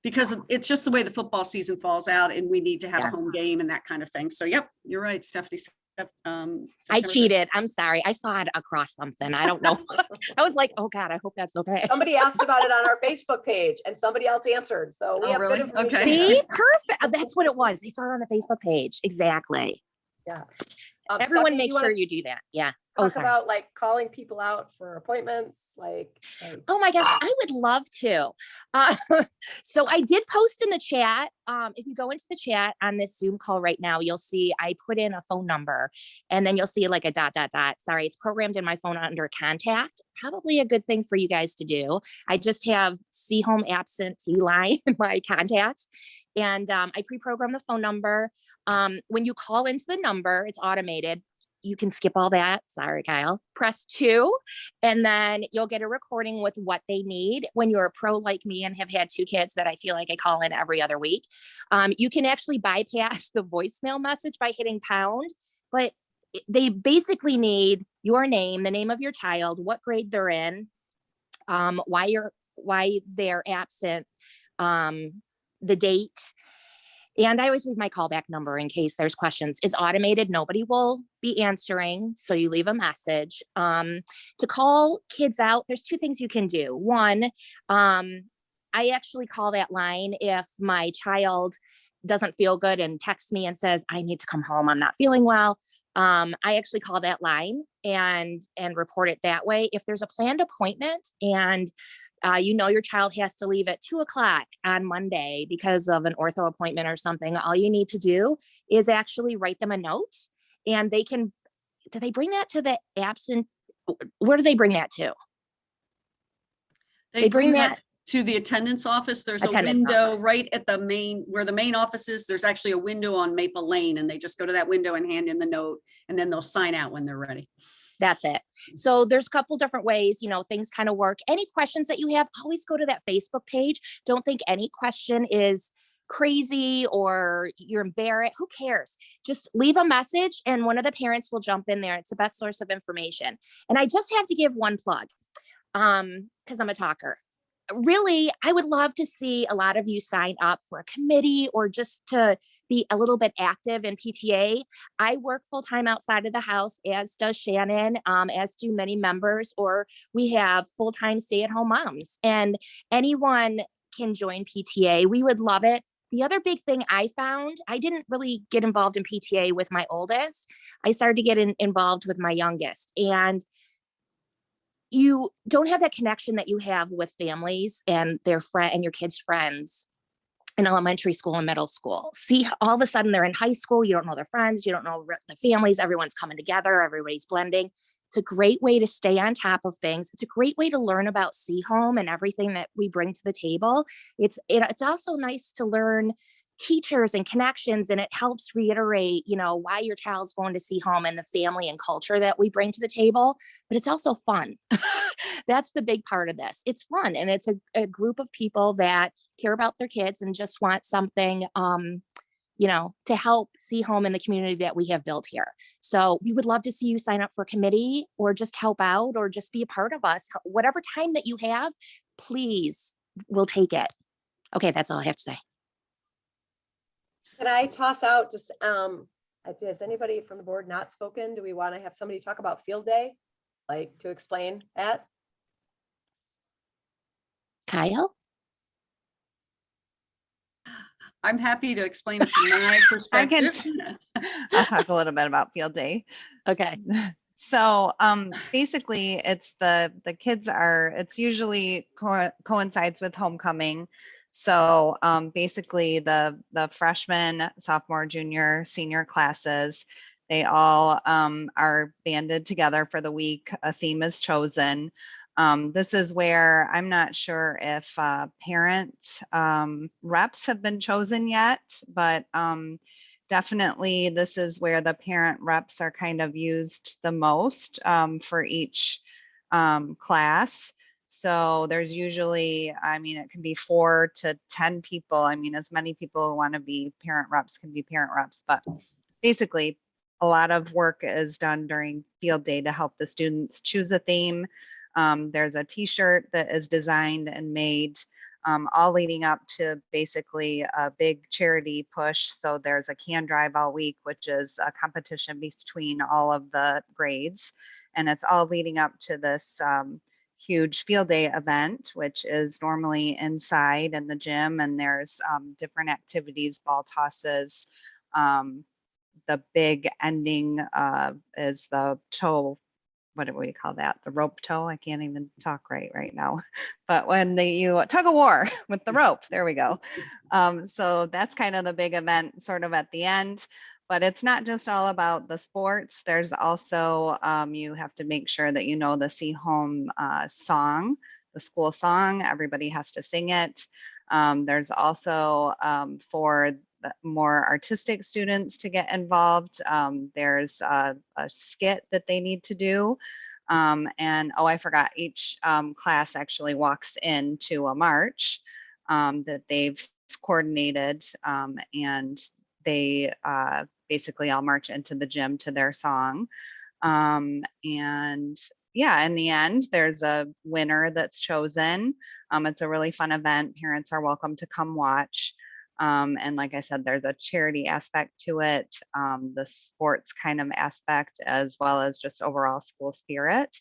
Speaker 9: because it's just the way the football season falls out and we need to have a home game and that kind of thing. So, yep, you're right, Stephanie.
Speaker 2: I cheated. I'm sorry. I saw it across something. I don't know. I was like, oh God, I hope that's okay.
Speaker 3: Somebody asked about it on our Facebook page and somebody else answered. So we have
Speaker 9: really?
Speaker 3: good information.
Speaker 9: Okay.
Speaker 2: See, perfect. That's what it was. I saw it on the Facebook page. Exactly.
Speaker 3: Yeah.
Speaker 2: Everyone
Speaker 3: Stephanie,
Speaker 2: make sure you do that. Yeah.
Speaker 3: Talk about like calling people out for appointments,
Speaker 2: oh my gosh, I would love to. So I did post in the chat. If you go into the chat on this Zoom call right now, you'll see I put in a phone number and then you'll see like a ... Sorry, it's programmed in my phone under contact. Probably a good thing for you guys to do. I just have Seaholm absentee line in my contacts. And I pre-program the phone number. When you call into the number, it's automated. You can skip all that. Sorry, Kyle. Press 2, and then you'll get a recording with what they need. When you're a pro like me and have had 2 kids that I feel like I call in every other week, you can actually bypass the voicemail message by hitting pound, but they basically need your name, the name of your child, what grade they're in, why they're absent, the date. And I always leave my callback number in case there's questions. It's automated. Nobody will be answering. So you leave a message. To call kids out, there's 2 things you can do. One, I actually call that line if my child doesn't feel good and texts me and says, I need to come home, I'm not feeling well. I actually call that line and report it that way. If there's a planned appointment and your child has to leave at 2:00 on Monday because of an ortho appointment or something, all you need to do is actually write them a note and do they bring that to the absent? Where do they bring that to?
Speaker 9: They bring that to the attendance office. There's a window right at where the main office is. There's actually a window on Maple Lane and they just go to that window and hand in the note and then they'll sign out when they're ready.
Speaker 2: That's it. So there's a couple different ways, things kind of work. Any questions that you have, always go to that Facebook page. Don't think any question is crazy or you're embarrassed. Who cares? Just leave a message and one of the parents will jump in there. It's the best source of information. And I just have to give one plug because I'm a talker. Really, I would love to see a lot of you sign up for a committee or just to be a little bit active in PTA. I work full-time outside of the house, as does Shannon, as do many members, or we have full-time stay-at-home moms, and anyone can join PTA. We would love it. The other big thing I found, I didn't really get involved in PTA with my oldest. I started to get involved with my youngest, and you don't have that connection that you have with families and their friend and your kids' friends in elementary school and middle school. See, all of a sudden they're in high school. You don't know their friends. You don't know the families. Everyone's coming together. Everybody's blending. It's a great way to stay on top of things. It's a great way to learn about Seaholm and everything that we bring to the table. It's also nice to learn teachers and connections, and it helps reiterate, why your child's going to Seaholm and the family and culture that we bring to the table. But it's also fun. That's the big part of this. It's fun, and it's a group of people that care about their kids and just want something, to help Seaholm and the community that we have built here. So we would love to see you sign up for a committee or just help out or just be a part of us. Whatever time that you have, please, we'll take it. Okay, that's all I have to say.
Speaker 3: Can I toss out just, has anybody from the board not spoken? Do we want to have somebody talk about field day? To explain that?
Speaker 2: Kyle?
Speaker 9: I'm happy to explain it from my
Speaker 5: I can,
Speaker 9: perspective.
Speaker 5: I'll talk a little bit about field day.
Speaker 8: Okay.
Speaker 5: So basically it's the kids are, it's usually coincides with homecoming. So basically the freshman, sophomore, junior, senior classes, they all are banded together for the week. A theme is chosen. This is where I'm not sure if parent reps have been chosen yet, but definitely this is where the parent reps are kind of used the most for each class. So there's usually, I mean, it can be 4 to 10 people. I mean, as many people who want to be parent reps can be parent reps, but basically a lot of work is done during field day to help the students choose a theme. There's a t-shirt that is designed and made all leading up to basically a big charity push. So there's a can drive all week, which is a competition between all of the grades. And it's all leading up to this huge field day event, which is normally inside in the gym. And there's different activities, ball tosses. The big ending is the toe, what do we call that? The rope toe. I can't even talk right now. But when you tug of war with the rope, there we go. So that's kind of the big event sort of at the end. But it's not just all about the sports. There's also, you have to make sure that you know the Seaholm song, the school song. Everybody has to sing it. There's also for the more artistic students to get involved. There's a skit that they need to do. And oh, I forgot, each class actually walks into a march that they've coordinated, and they basically all march into the gym to their song. And yeah, in the end, there's a winner that's chosen. It's a really fun event. Parents are welcome to come watch. And like I said, there's a charity aspect to it, the sports kind of aspect, as well as just overall school spirit.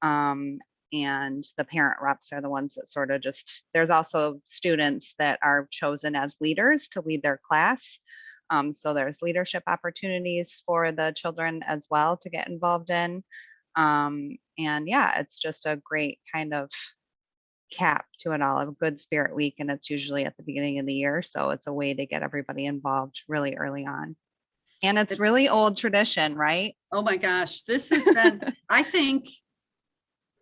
Speaker 5: And the parent reps are the ones that sort of just, there's also students that are chosen as leaders to lead their class. So there's leadership opportunities for the children as well to get involved in. And yeah, it's just a great kind of cap to it all, a good spirit week, and it's usually at the beginning of the year, so it's a way to get everybody involved really early on. And it's really old tradition, right?
Speaker 9: Oh my gosh, this has been, I think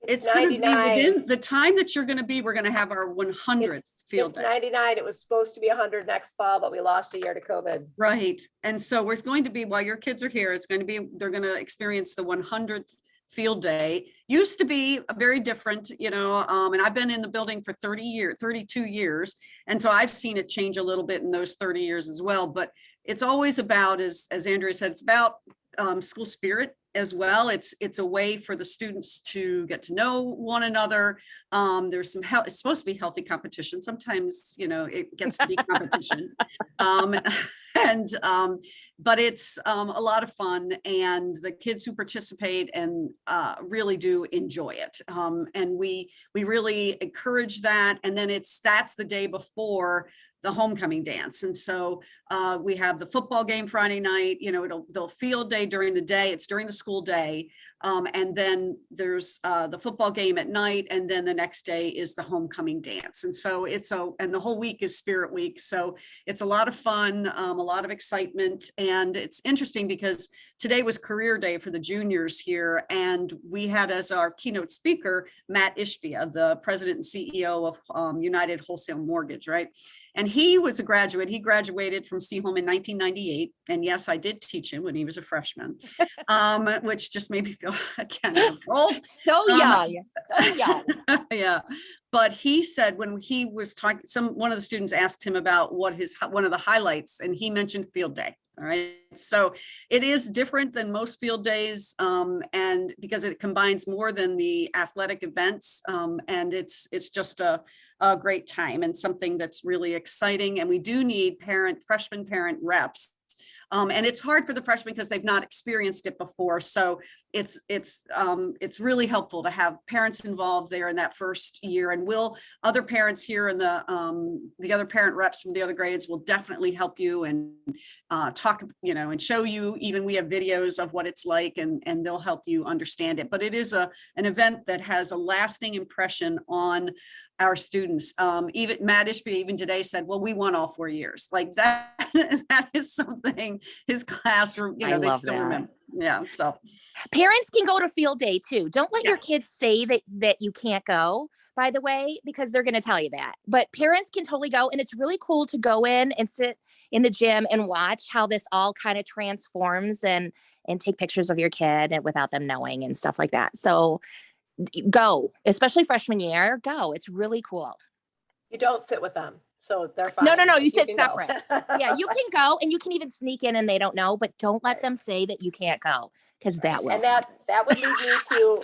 Speaker 9: it's going to be
Speaker 3: 99.
Speaker 9: within the time that you're going to be, we're going to have our 100th field
Speaker 3: It's
Speaker 9: day.
Speaker 3: 99. It was supposed to be 100 next fall, but we lost a year to COVID.
Speaker 9: Right. And so we're going to be, while your kids are here, it's going to be, they're going to experience the 100th field day. Used to be very different, you know, and I've been in the building for 32 years. And so I've seen it change a little bit in those 30 years as well. But it's always about, as Andrea said, it's about school spirit as well. It's a way for the students to get to know one another. There's some it's supposed to be healthy competition. Sometimes, you know, it gets to be competition. But it's a lot of fun, and the kids who participate and really do enjoy it. And we really encourage that. And then that's the day before the homecoming dance. And so we have the football game Friday night, you know, they'll field day during the day. It's during the school day. And then there's the football game at night. And then the next day is the homecoming dance. And so and the whole week is Spirit Week. So it's a lot of fun, a lot of excitement. And it's interesting because today was career day for the juniors here. And we had as our keynote speaker, Matt Ishbia, the president and CEO of United Wholesale Mortgage, right? And he was a graduate. He graduated from Seaholm in 1998. And yes, I did teach him when he was a freshman, which just made me feel again old.
Speaker 2: So young, so young.
Speaker 9: Yeah. But he said when he was talking, one of the students asked him about one of the highlights, and he mentioned field day. All right. So it is different than most field days, and because it combines more than the athletic events, and it's just a great time and something that's really exciting. And we do need freshman parent reps And it's hard for the freshmen because they've not experienced it before. So it's really helpful to have parents involved there in that first year. And other parents here in the other parent reps from the other grades will definitely help you and talk, and show you. Even we have videos of what it's like, and they'll help you understand it. But it is an event that has a lasting impression on our students. Even Matt Ishby even today said, well, we won all 4 years. Like that, that is something his class,
Speaker 2: I
Speaker 9: they
Speaker 2: love
Speaker 9: still
Speaker 2: that.
Speaker 9: remember. Yeah. So
Speaker 2: Parents can go to field day too. Don't let your
Speaker 9: Yes.
Speaker 2: kids say that you can't go, by the way, because they're going to tell you that. But parents can totally go. And it's really cool to go in and sit in the gym and watch how this all kind of transforms and take pictures of your kid and without them knowing and stuff like that. So go, especially freshman year, go. It's really cool.
Speaker 3: You don't sit with them, so they're fine.
Speaker 2: No,
Speaker 3: but
Speaker 2: you sit
Speaker 3: can go.
Speaker 2: separate. Yeah, you can go and you can even sneak in and they don't know, but don't let them say that you can't go, because that will.
Speaker 3: And that would lead me to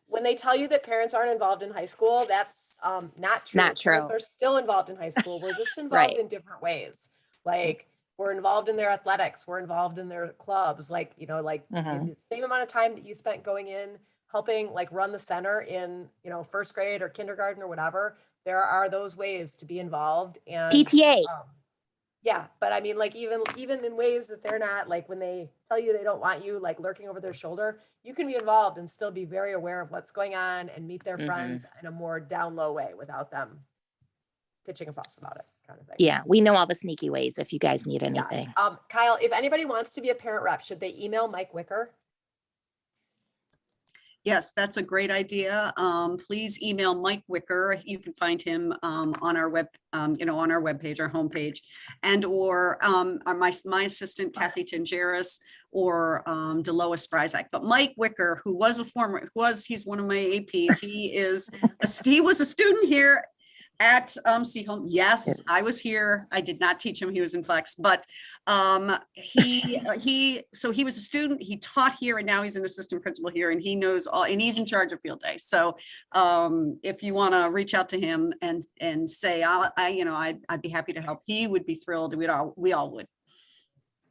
Speaker 3: when they tell you that parents aren't involved in high school, that's not true.
Speaker 2: Not true.
Speaker 3: Parents are still involved in high school. We're just involved
Speaker 2: Right.
Speaker 3: in different ways. Like we're involved in their athletics. We're involved in their clubs. Like, in the same amount of time that you spent going in helping like run the center in, first grade or kindergarten or whatever, there are those ways to be involved. And
Speaker 2: PTA.
Speaker 3: yeah, but I mean, like even in ways that they're not, like when they tell you they don't want you like lurking over their shoulder, you can be involved and still be very aware of what's going on and meet their friends in a more down low way without them pitching a fuss about it, kind of thing.
Speaker 2: Yeah, we know all the sneaky ways if you guys need
Speaker 3: Yes.
Speaker 2: anything.
Speaker 3: Kyle, if anybody wants to be a parent rep, should they email Mike Wicker?
Speaker 9: yes, that's a great idea. Please email Mike Wicker. You can find him on our web, on our webpage, our homepage, and or my assistant Kathy Tingeris or Delois Spryzak. But Mike Wicker, he's one of my APs. He was a student here at Seaholm. Yes, I was here. I did not teach him. He was in flex, but he was a student. He taught here, and now he's an assistant principal here, and he knows all, and he's in charge of field day. So if you want to reach out to him and say, I'd be happy to help. He would be thrilled. We all would.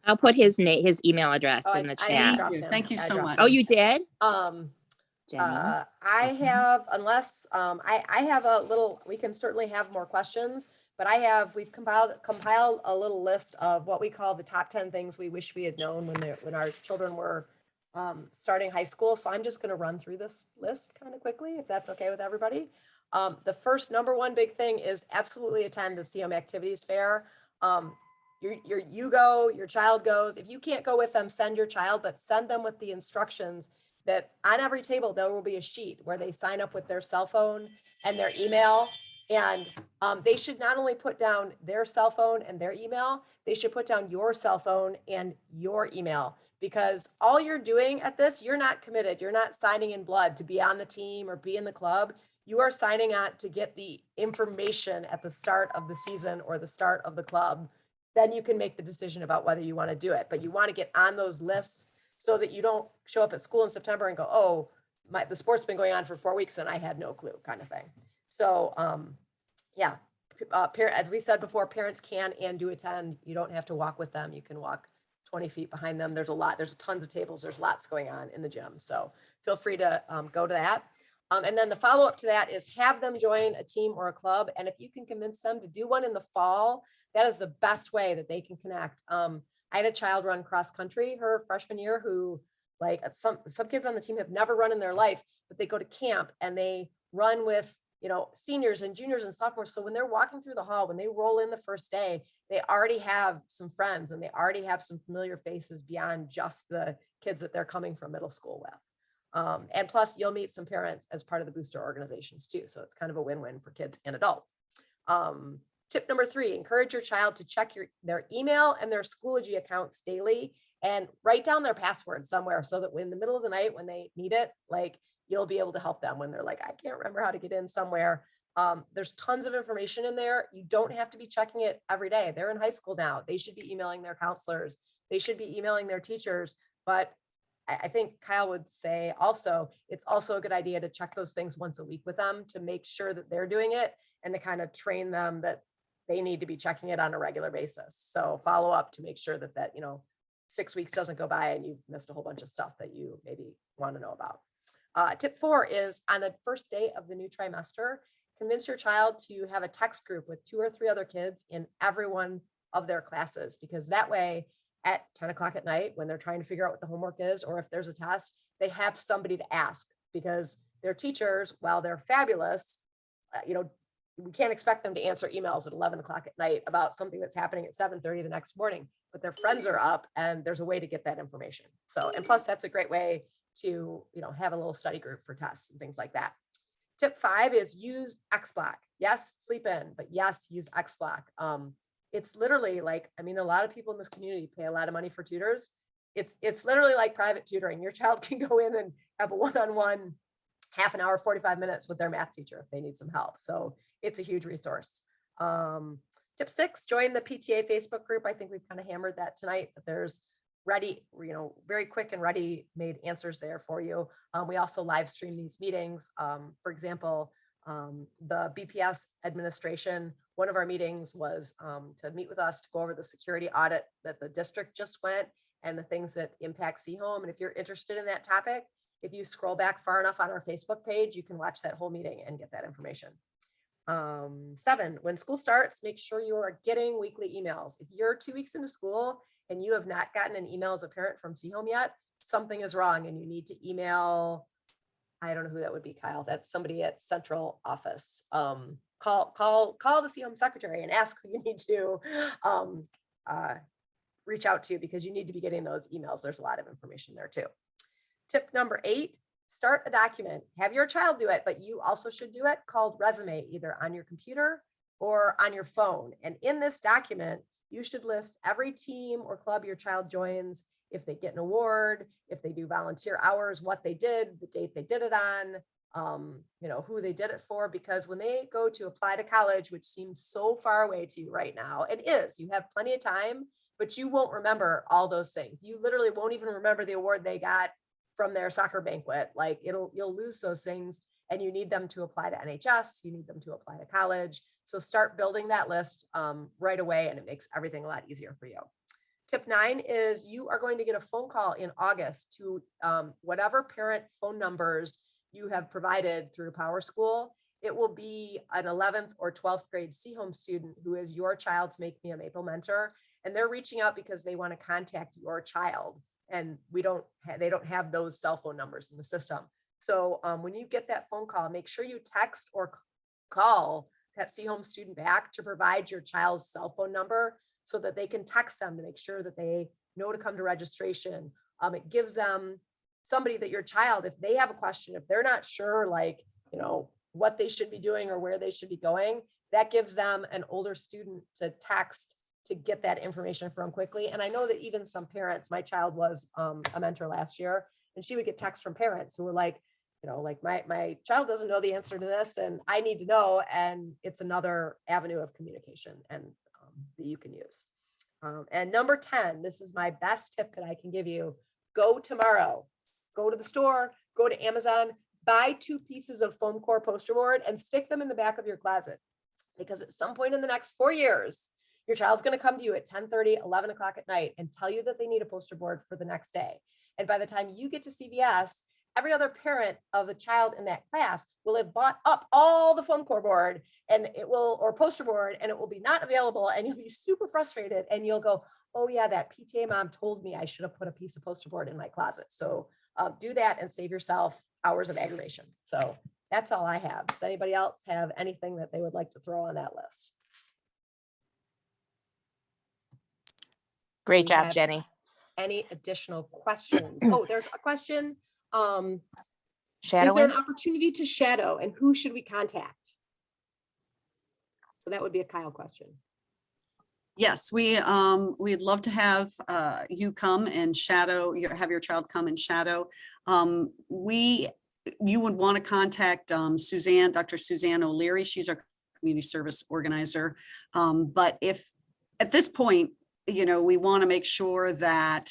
Speaker 2: I'll put his email address in the chat.
Speaker 9: Thank you so much.
Speaker 2: Oh, you did?
Speaker 3: Jenny, I have, unless I have a little, we can certainly have more questions, but we've compiled a little list of what we call the top 10 things we wish we had known when our children were starting high school. So I'm just going to run through this list kind of quickly, if that's okay with everybody. The first number one big thing is absolutely attend the Seaholm Activities Fair. You go, your child goes. If you can't go with them, send your child, but send them with the instructions that on every table, there will be a sheet where they sign up with their cell phone and their email. And they should not only put down their cell phone and their email, they should put down your cell phone and your email, because all you're doing at this, you're not committed. You're not signing in blood to be on the team or be in the club. You are signing on to get the information at the start of the season or the start of the club. Then you can make the decision about whether you want to do it, but you want to get on those lists so that you don't show up at school in September and go, oh, the sport's been going on for 4 weeks and I had no clue, kind of thing. So as we said before, parents can and do attend. You don't have to walk with them. You can walk 20 feet behind them. There's tons of tables. There's lots going on in the gym. So feel free to go to that. And then the follow-up to that is have them join a team or a club. And if you can convince them to do one in the fall, that is the best way that they can connect. I had a child run cross country her freshman year who, like, some kids on the team have never run in their life, but they go to camp and they run with, seniors and juniors and sophomores. So when they're walking through the hall, when they roll in the first day, they already have some friends and they already have some familiar faces beyond just the kids that they're coming from middle school with. And plus you'll meet some parents as part of the booster organizations too. So it's kind of a win-win for kids and adult. Tip number 3, encourage your child to check their email and their Schoology accounts daily and write down their password somewhere so that in the middle of the night when they need it, like you'll be able to help them when they're like, I can't remember how to get in somewhere. There's tons of information in there. You don't have to be checking it every day. They're in high school now. They should be emailing their counselors. They should be emailing their teachers. But I think Kyle would say also, it's also a good idea to check those things once a week with them to make sure that they're doing it and to kind of train them that they need to be checking it on a regular basis. So follow up to make sure that 6 weeks doesn't go by and you've missed a whole bunch of stuff that you maybe want to know about. Tip 4 is on the first day of the new trimester, convince your child to have a text group with 2 or 3 other kids in every one of their classes, because that way at 10 o'clock at night, when they're trying to figure out what the homework is, or if there's a test, they have somebody to ask, because their teachers, while they're fabulous, we can't expect them to answer emails at 11 o'clock at night about something that's happening at 7:30 the next morning, but their friends are up and there's a way to get that information. So, and plus that's a great way to, have a little study group for tests and things like that. Tip 5 is use XBlock. Yes, sleep in, but yes, use XBlock. It's literally like, a lot of people in this community pay a lot of money for tutors. It's literally like private tutoring. Your child can go in and have a one-on-one half an hour, 45 minutes with their math teacher if they need some help. So it's a huge resource. Tip 6, join the PTA Facebook group. I think we've kind of hammered that tonight, but there's ready, very quick and ready made answers there for you. We also live stream these meetings. For example, the BPS administration, one of our meetings was to meet with us to go over the security audit that the district just went and the things that impact Seaholm. And if you're interested in that topic, if you scroll back far enough on our Facebook page, you can watch that whole meeting and get that information. 7, when school starts, make sure you are getting weekly emails. If you're 2 weeks into school and you have not gotten an email as a parent from Seaholm yet, something is wrong and you need to email, I don't know who that would be, Kyle. That's somebody at central office. Call the Seaholm secretary and ask who you need to reach out to, because you need to be getting those emails. There's a lot of information there too. Tip number 8, start a document. Have your child do it, but you also should do it, called resume, either on your computer or on your phone. And in this document, you should list every team or club your child joins, if they get an award, if they do volunteer hours, what they did, the date they did it on, who they did it for, because when they go to apply to college, which seems so far away to you right now, it is, you have plenty of time, but you won't remember all those things. You literally won't even remember the award they got from their soccer banquet. Like you'll lose those things, and you need them to apply to NHS. You need them to apply to college. So start building that list right away, and it makes everything a lot easier for you. Tip 9 is you are going to get a phone call in August to whatever parent phone numbers you have provided through PowerSchool. It will be an 11th or 12th grade Seaholm student who is your child's Make Me a Maple mentor. And they're reaching out because they want to contact your child. And they don't have those cell phone numbers in the system. So when you get that phone call, make sure you text or call that Seaholm student back to provide your child's cell phone number so that they can text them to make sure that they know to come to registration. It gives them somebody that your child, if they have a question, if they're not sure, what they should be doing or where they should be going, that gives them an older student to text to get that information from quickly. And I know that even some parents, my child was a mentor last year, and she would get texts from parents who were like, my child doesn't know the answer to this and I need to know. And it's another avenue of communication and that you can use. And number 10, this is my best tip that I can give you. Go tomorrow, go to the store, go to Amazon, buy 2 pieces of foam core poster board and stick them in the back of your closet. Because at some point in the next 4 years, your child's going to come to you at 10:30, 11 o'clock at night and tell you that they need a poster board for the next day. And by the time you get to CVS, every other parent of the child in that class will have bought up all the foam core board and or poster board, and it will be not available. And you'll be super frustrated and you'll go, oh yeah, that PTA mom told me I should have put a piece of poster board in my closet. So do that and save yourself hours of aggravation. So that's all I have. Does anybody else have anything that they would like to throw on that list?
Speaker 2: Great
Speaker 3: We
Speaker 2: job,
Speaker 3: have
Speaker 2: Jenny.
Speaker 3: Any additional questions? Oh, there's a question. Is there
Speaker 2: Shadowing?
Speaker 3: an opportunity to shadow and who should we contact? So that would be a Kyle question.
Speaker 9: Yes, we'd love to have you come and shadow, have your child come and shadow. You would want to contact Dr. Suzanne O'Leary. She's our community service organizer. But if at this point, we want to make sure that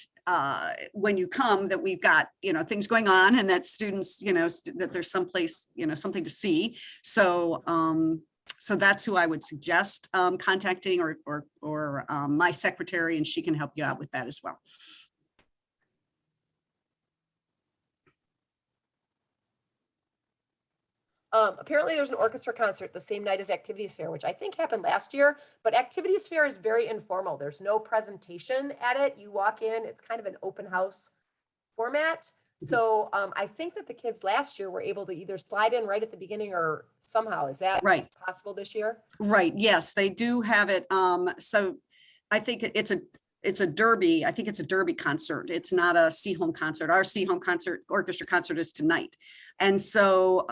Speaker 9: when you come that we've got, things going on and that students, that there's someplace, something to see. So So that's who I would suggest contacting, or my secretary, and she can help you out with that as well.
Speaker 3: Apparently there's an orchestra concert the same night as Activities Fair, which I think happened last year, but Activities Fair is very informal. There's no presentation at it. You walk in, it's kind of an open house format. So I think that the kids last year were able to either slide in right at the beginning or somehow. Is that
Speaker 9: Right.
Speaker 3: possible this year?
Speaker 9: Right. Yes, they do have it. So I think it's a derby. I think it's a derby concert. It's not a Seaholm concert. Our Seaholm concert, orchestra concert, is tonight. And so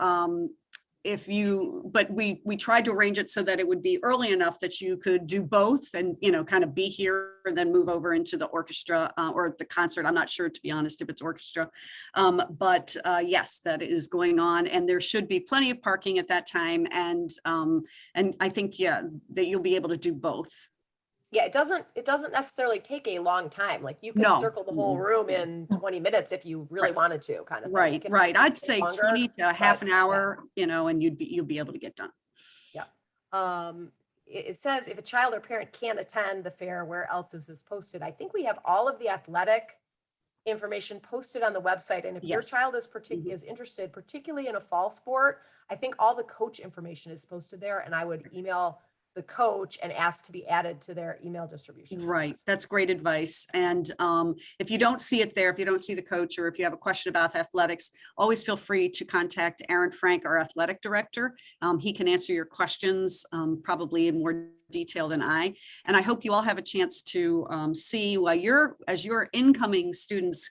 Speaker 9: but we tried to arrange it so that it would be early enough that you could do both and, kind of be here and then move over into the orchestra or the concert. I'm not sure, to be honest, if it's orchestra. But yes, that is going on, and there should be plenty of parking at that time. And I think, yeah, that you'll be able to do both.
Speaker 3: Yeah, it doesn't necessarily take a long time. Like you can
Speaker 9: No.
Speaker 3: circle the whole room in 20 minutes if you really
Speaker 9: Right.
Speaker 3: wanted to, kind of thing. It
Speaker 9: Right,
Speaker 3: can
Speaker 9: right.
Speaker 3: take
Speaker 9: I'd say
Speaker 3: longer,
Speaker 9: 20 to half
Speaker 3: but,
Speaker 9: an hour, and you'll be able to get done.
Speaker 3: Yeah. It says if a child or parent can't attend the fair, where else is this posted? I think we have all of the athletic information posted on the website. And if your
Speaker 9: Yes.
Speaker 3: child is interested, particularly in a fall sport, I think all the coach information is posted there, and I would email the coach and ask to be added to their email distribution.
Speaker 9: Right.
Speaker 3: list.
Speaker 9: That's great advice. And if you don't see it there, if you don't see the coach, or if you have a question about athletics, always feel free to contact Aaron Frank, our athletic director. He can answer your questions probably in more detail than I. And I hope you all have a chance to see as your incoming students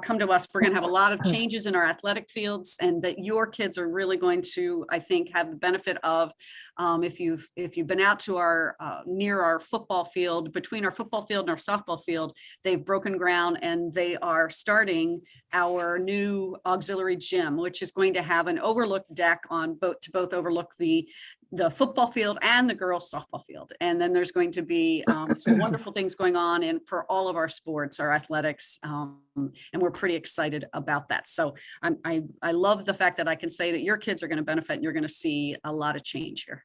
Speaker 9: come to us. We're going to have a lot of changes in our athletic fields, and that your kids are really going to, I think, have the benefit of if you've been out to our near our football field, between our football field and our softball field, they've broken ground and they are starting our new auxiliary gym, which is going to have an overlook deck on to both overlook the football field and the girls softball field. And then there's going to be some wonderful things going on for all of our sports, our athletics, and we're pretty excited about that. So I love the fact that I can say that your kids are going to benefit and you're going to see a lot of change here.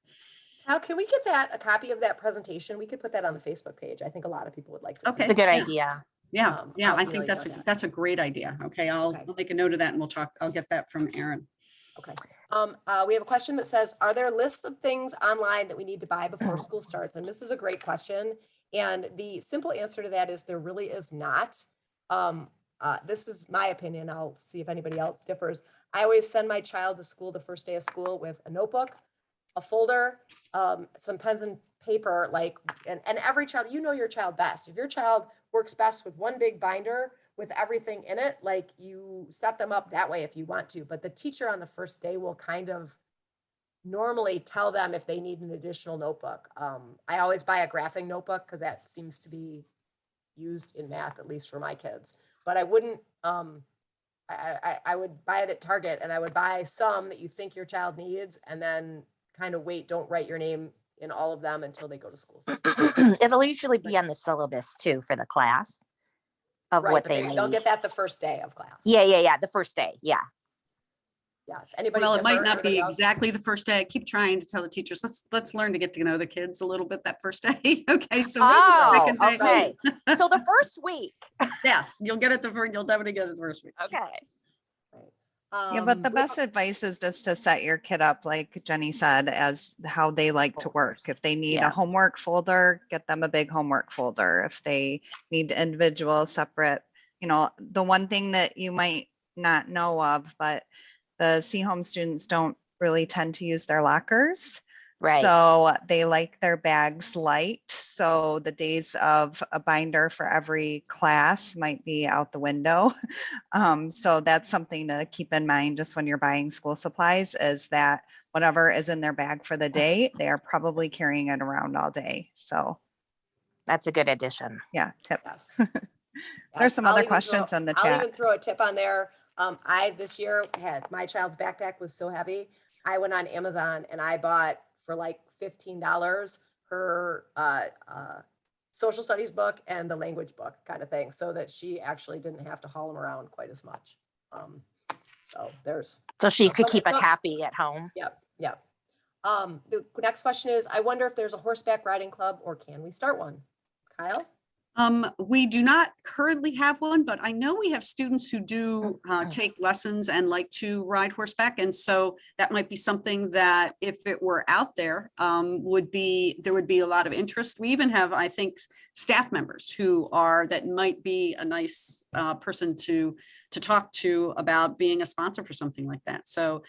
Speaker 3: How can we get a copy of that presentation? We could put that on the Facebook page. I think a lot of people would like to see
Speaker 9: Okay.
Speaker 2: It's a good
Speaker 9: Yeah.
Speaker 2: idea.
Speaker 9: Yeah, yeah,
Speaker 3: I'll
Speaker 9: I
Speaker 3: email
Speaker 9: think
Speaker 3: you
Speaker 9: that's
Speaker 3: about that.
Speaker 9: that's a great idea. Okay, I'll make a note of that, and we'll talk. I'll get that from Aaron.
Speaker 3: Okay. We have a question that says, are there lists of things online that we need to buy before school starts? And this is a great question. And the simple answer to that is there really is not. This is my opinion. I'll see if anybody else differs. I always send my child to school the first day of school with a notebook, a folder, some pens and paper, and every child, your child best. If your child works best with one big binder with everything in it, you set them up that way if you want to, but the teacher on the first day will kind of normally tell them if they need an additional notebook. I always buy a graphing notebook because that seems to be used in math, at least for my kids, but I wouldn't, I would buy it at Target, and I would buy some that you think your child needs, and then kind of wait, don't write your name in all of them until they go to school.
Speaker 2: It'll usually be on the syllabus too for the class of
Speaker 3: Right,
Speaker 2: what
Speaker 3: but
Speaker 2: they
Speaker 3: they'll
Speaker 2: need.
Speaker 3: get that the first day of class.
Speaker 2: Yeah. The first day. Yeah.
Speaker 3: Yes. Anybody?
Speaker 9: Well, it might
Speaker 3: differ?
Speaker 9: not be
Speaker 3: Anybody else?
Speaker 9: exactly the first day. I keep trying to tell the teachers, let's learn to get to know the kids a little bit that first day. Okay, so maybe the second day.
Speaker 2: Okay. So the first week.
Speaker 9: Yes, you'll get it you'll definitely get it the first week.
Speaker 2: Okay.
Speaker 5: Yeah, but the
Speaker 3: We-
Speaker 5: best advice is just to set your kid up, like Jenny said, as how they like to work. If they need
Speaker 2: Yeah.
Speaker 5: a homework folder, get them a big homework folder. If they need individual, separate, the one thing that you might not know of, but the Seaholm students don't really tend to use their lockers.
Speaker 2: Right.
Speaker 5: So they like their bags light. So the days of a binder for every class might be out the window. So that's something to keep in mind just when you're buying school supplies, is that whatever is in their bag for the day, they are probably carrying it around all day. So
Speaker 2: That's a good addition.
Speaker 5: yeah, tip.
Speaker 3: Yes.
Speaker 5: There's some
Speaker 3: I'll
Speaker 5: other
Speaker 3: even
Speaker 5: questions in the
Speaker 3: I'll
Speaker 5: chat.
Speaker 3: even throw a tip on there. This year my child's backpack was so heavy. I went on Amazon and I bought for $15 her social studies book and the language book kind of thing, so that she actually didn't have to haul them around quite as much. So there's.
Speaker 2: So she could keep a
Speaker 3: some-
Speaker 2: copy at home.
Speaker 3: Yep. The next question is, I wonder if there's a horseback riding club or can we start one? Kyle?
Speaker 9: We do not currently have one, but I know we have students who do take lessons and like to ride horseback. And so that might be something that if it were out there, there would be a lot of interest. We even have, I think, staff members that might be a nice person to talk to about being a sponsor for something like that. So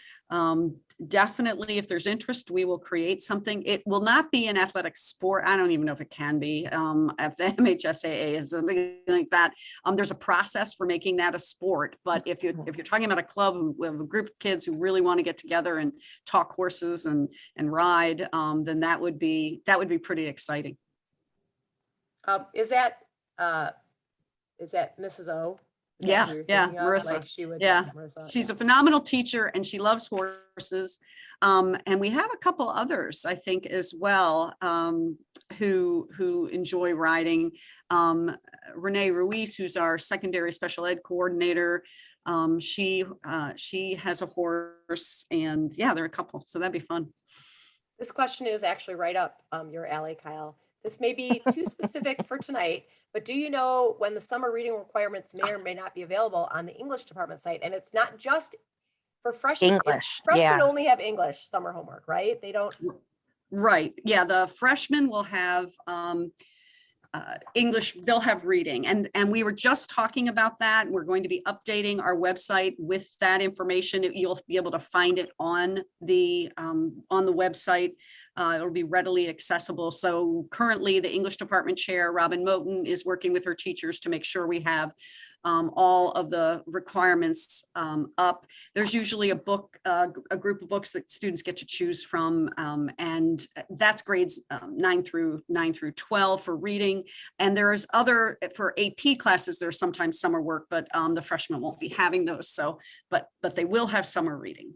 Speaker 9: definitely, if there's interest, we will create something. It will not be an athletic sport. I don't even know if it can be. If the MHSAA is something like that, there's a process for making that a sport. But if you're talking about a club with a group of kids who really want to get together and talk horses and ride, then that would be pretty exciting.
Speaker 3: Is that Mrs. O? Is that
Speaker 9: Yeah,
Speaker 3: who you're
Speaker 9: yeah,
Speaker 3: thinking of?
Speaker 9: Marissa.
Speaker 3: Like she would,
Speaker 9: Yeah.
Speaker 3: Marissa,
Speaker 9: She's
Speaker 3: yeah.
Speaker 9: a phenomenal teacher and she loves horses. And we have a couple others, I think, as well, who enjoy riding. Renee Ruiz, who's our secondary special ed coordinator. She has a horse, and yeah, there are a couple, so that'd be fun.
Speaker 3: This question is actually right up your alley, Kyle. This may be too specific for tonight, but do you know when the summer reading requirements may or may not be available on the English department site? And it's not just for freshmen.
Speaker 2: English,
Speaker 3: Freshmen
Speaker 2: yeah.
Speaker 3: only have English summer homework, right? They don't.
Speaker 9: Right. Yeah. The freshmen will have English, they'll have reading. And we were just talking about that. We're going to be updating our website with that information. You'll be able to find it on the website. It'll be readily accessible. So currently the English department chair, Robin Moten, is working with her teachers to make sure we have all of the requirements up. There's usually a book, a group of books that students get to choose from, and that's grades 9 through 12 for reading. And there's other, for AP classes, there's sometimes summer work, but the freshmen won't be having those. So, but they will have summer reading.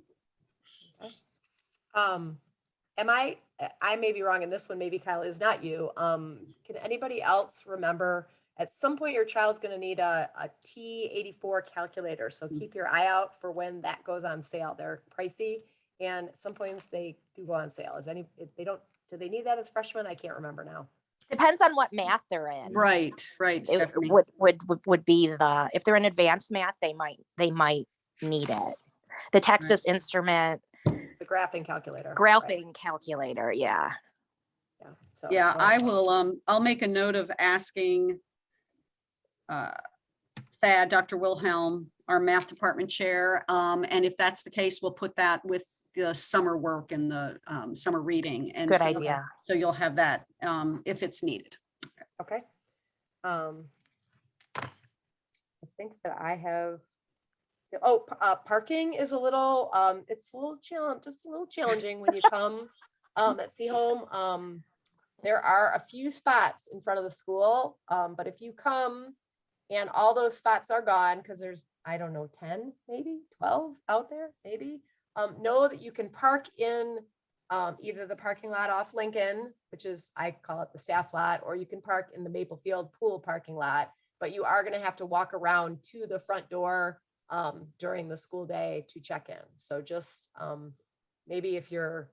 Speaker 3: I may be wrong in this one, maybe Kyle, is not you. Can anybody else remember at some point your child's going to need a T84 calculator? So keep your eye out for when that goes on sale. They're pricey, and at some points they do go on sale. Do they need that as freshmen? I can't remember now.
Speaker 2: Depends on what math they're in.
Speaker 9: Right, Stephanie.
Speaker 2: It would be if they're in advanced math, they might need it. The Texas Instrument.
Speaker 3: The graphing calculator.
Speaker 2: Calculator, yeah.
Speaker 3: Yeah. So,
Speaker 9: yeah, I will. I'll make a note of asking Thad, Dr. Wilhelm, our math department chair, and if that's the case, we'll put that with the summer work and the summer reading. And
Speaker 2: good idea.
Speaker 9: So you'll have that if it's needed.
Speaker 3: Okay. I think that I have. Parking is a little, it's a little challenging when you come at Seaholm. There are a few spots in front of the school, but if you come and all those spots are gone, because there's, I don't know, 10, maybe 12 out there, maybe, know that you can park in either the parking lot off Lincoln, which is, I call it the staff lot, or you can park in the Maple Field pool parking lot, but you are going to have to walk around to the front door during the school day to check in. So just maybe if you're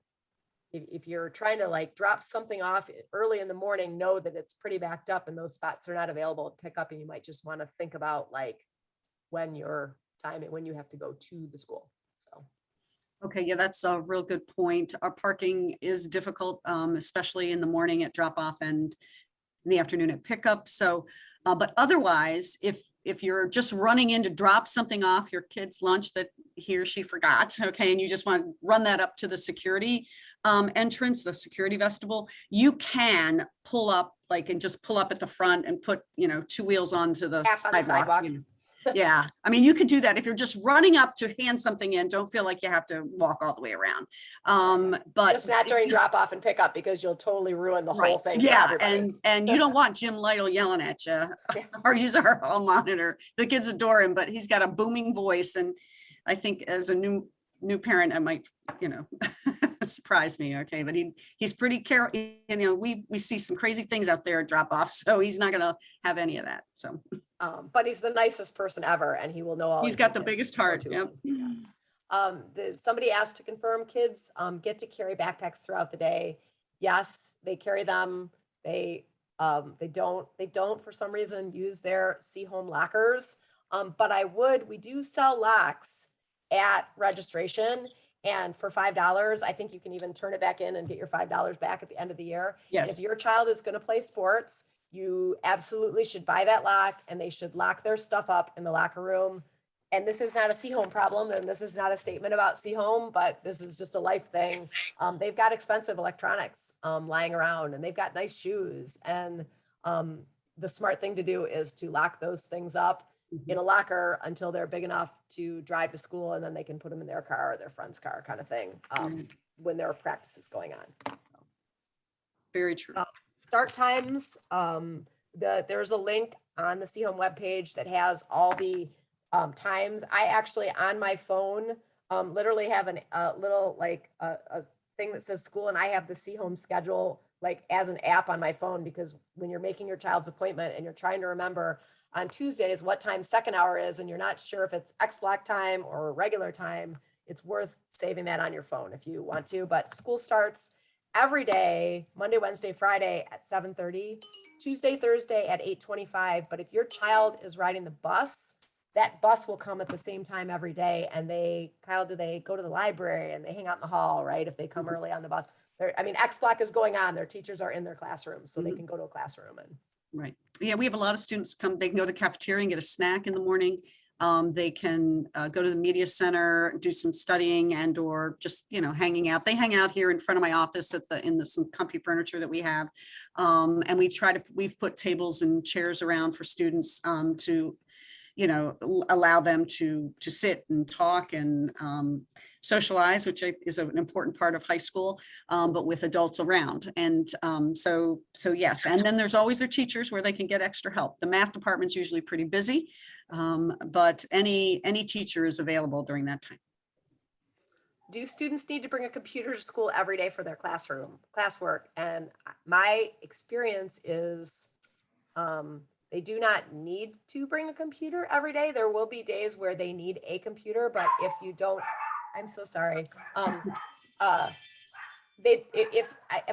Speaker 3: trying to like drop something off early in the morning, know that it's pretty backed up and those spots are not available to pick up, and you might just want to think about like when you have to go to the school. So
Speaker 9: okay, yeah, that's a real good point. Our parking is difficult, especially in the morning at drop off and in the afternoon at pickup. So but otherwise, if you're just running in to drop something off, your kid's lunch that he or she forgot, okay, and you just want to run that up to the security entrance, the security vestibule, you can pull up and just pull up at the front and put, 2 wheels onto the sidewalk. Yeah, I mean, you could do that if you're just running up to hand something in. Don't feel like you have to walk all the way around. But
Speaker 3: just not during drop off and pick up, because you'll totally ruin the whole thing.
Speaker 9: Yeah, and you don't want Jim Lytle yelling at you or use our hall monitor. The kids adore him, but he's got a booming voice, and I think as a new parent, I might, surprise me. Okay, but he's pretty careful. We see some crazy things out there at drop off, so he's not gonna have any of that. So.
Speaker 3: But he's the nicest person ever, and he will know all.
Speaker 9: He's got the biggest heart. Yep.
Speaker 3: Yes. Somebody asked to confirm kids get to carry backpacks throughout the day. Yes, they carry them. They don't for some reason use their Seaholm lockers. But we do sell locks at registration. And for $5, I think you can even turn it back in and get your $5 back at the end of the year. And if
Speaker 9: Yes.
Speaker 3: your child is going to play sports, you absolutely should buy that lock, and they should lock their stuff up in the locker room. And this is not a Seaholm problem, and this is not a statement about Seaholm, but this is just a life thing. They've got expensive electronics lying around, and they've got nice shoes. And the smart thing to do is to lock those things up in a locker until they're big enough to drive to school, and then they can put them in their car or their friend's car, kind of thing, when there are practices going on. So.
Speaker 9: Very true.
Speaker 3: Start times. There's a link on the Seaholm webpage that has all the times. I actually on my phone literally have a little like a thing that says school, and I have the Seaholm schedule like as an app on my phone, because when you're making your child's appointment and you're trying to remember on Tuesdays what time second hour is, and you're not sure if it's X block time or regular time, it's worth saving that on your phone if you want to. But school starts every day, Monday, Wednesday, Friday at 7:30, Tuesday, Thursday at 8:25. But if your child is riding the bus, that bus will come at the same time every day. And they go to the library and they hang out in the hall, right? If they come early on the bus. X block is going on. Their teachers are in their classrooms, so they can go to a classroom. And
Speaker 9: Right. Yeah, we have a lot of students come, they can go to the cafeteria and get a snack in the morning. They can go to the media center, do some studying and or just, hanging out. They hang out here in front of my office in some comfy furniture that we have. And we've put tables and chairs around for students to allow them to sit and talk and socialize, which is an important part of high school, but with adults around. And so yes, and then there's always their teachers where they can get extra help. The math department's usually pretty busy, but any teacher is available during that time.
Speaker 3: do students need to bring a computer to school every day for their classwork? And my experience is they do not need to bring a computer every day. There will be days where they need a computer, but if you don't, I'm so sorry. Am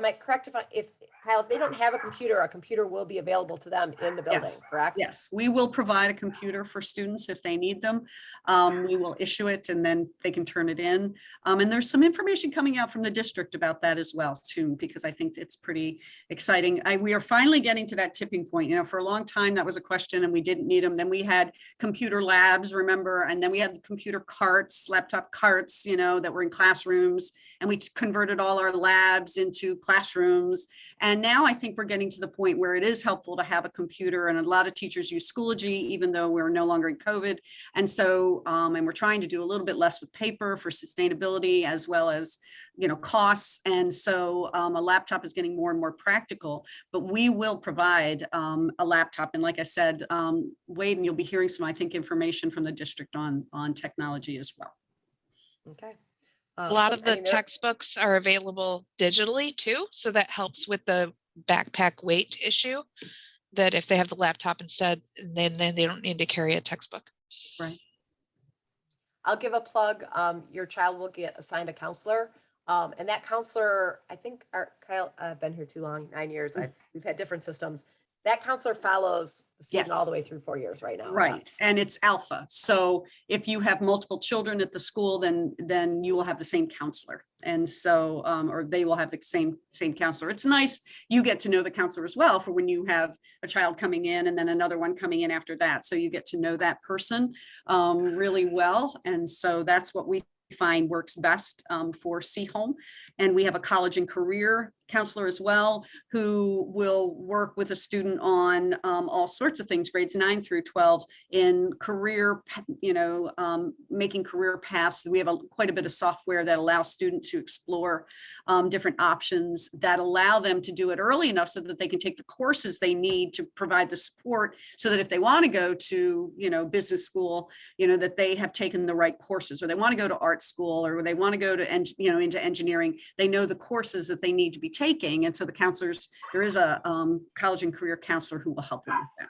Speaker 3: I correct if Kyle, if they don't have a computer will be available to them in the building,
Speaker 9: Yes.
Speaker 3: correct?
Speaker 9: Yes, we will provide a computer for students if they need them. We will issue it and then they can turn it in. And there's some information coming out from the district about that as well soon, because I think it's pretty exciting. We are finally getting to that tipping point. For a long time, that was a question and we didn't need them. Then we had computer labs, remember? And then we had computer carts, laptop carts, that were in classrooms, and we converted all our labs into classrooms. And now I think we're getting to the point where it is helpful to have a computer, and a lot of teachers use Schoology, even though we're no longer in COVID. And so, and we're trying to do a little bit less with paper for sustainability as well as, costs. And so a laptop is getting more and more practical, but we will provide a laptop. And like I said, Wade, and you'll be hearing some, I think, information from the district on technology as well.
Speaker 3: Okay.
Speaker 6: A lot of the textbooks are available digitally too, so that helps with the backpack weight issue, that if they have the laptop instead, then they don't need to carry a textbook.
Speaker 9: Right.
Speaker 3: I'll give a plug. Your child will get assigned a counselor. And that counselor, I think, Kyle, I've been here too long, 9 years. We've had different systems. That counselor follows the student all the way through 4 years right now.
Speaker 9: Right.
Speaker 3: Yes.
Speaker 9: And it's alpha. So if you have multiple children at the school, then you will have the same counselor. And so, or they will have the same counselor. It's nice. You get to know the counselor as well for when you have a child coming in and then another one coming in after that. So you get to know that person really well. And so that's what we find works best for Seaholm. And we have a college and career counselor as well, who will work with a student on all sorts of things, grades 9 through 12 in career, making career paths. We have quite a bit of software that allows students to explore different options that allow them to do it early enough so that they can take the courses they need to provide the support, so that if they want to go to, business school, that they have taken the right courses, or they want to go to art school, or they want to go to, into engineering, they know the courses that they need to be taking. And so the counselors, there is a college and career counselor who will help them with that.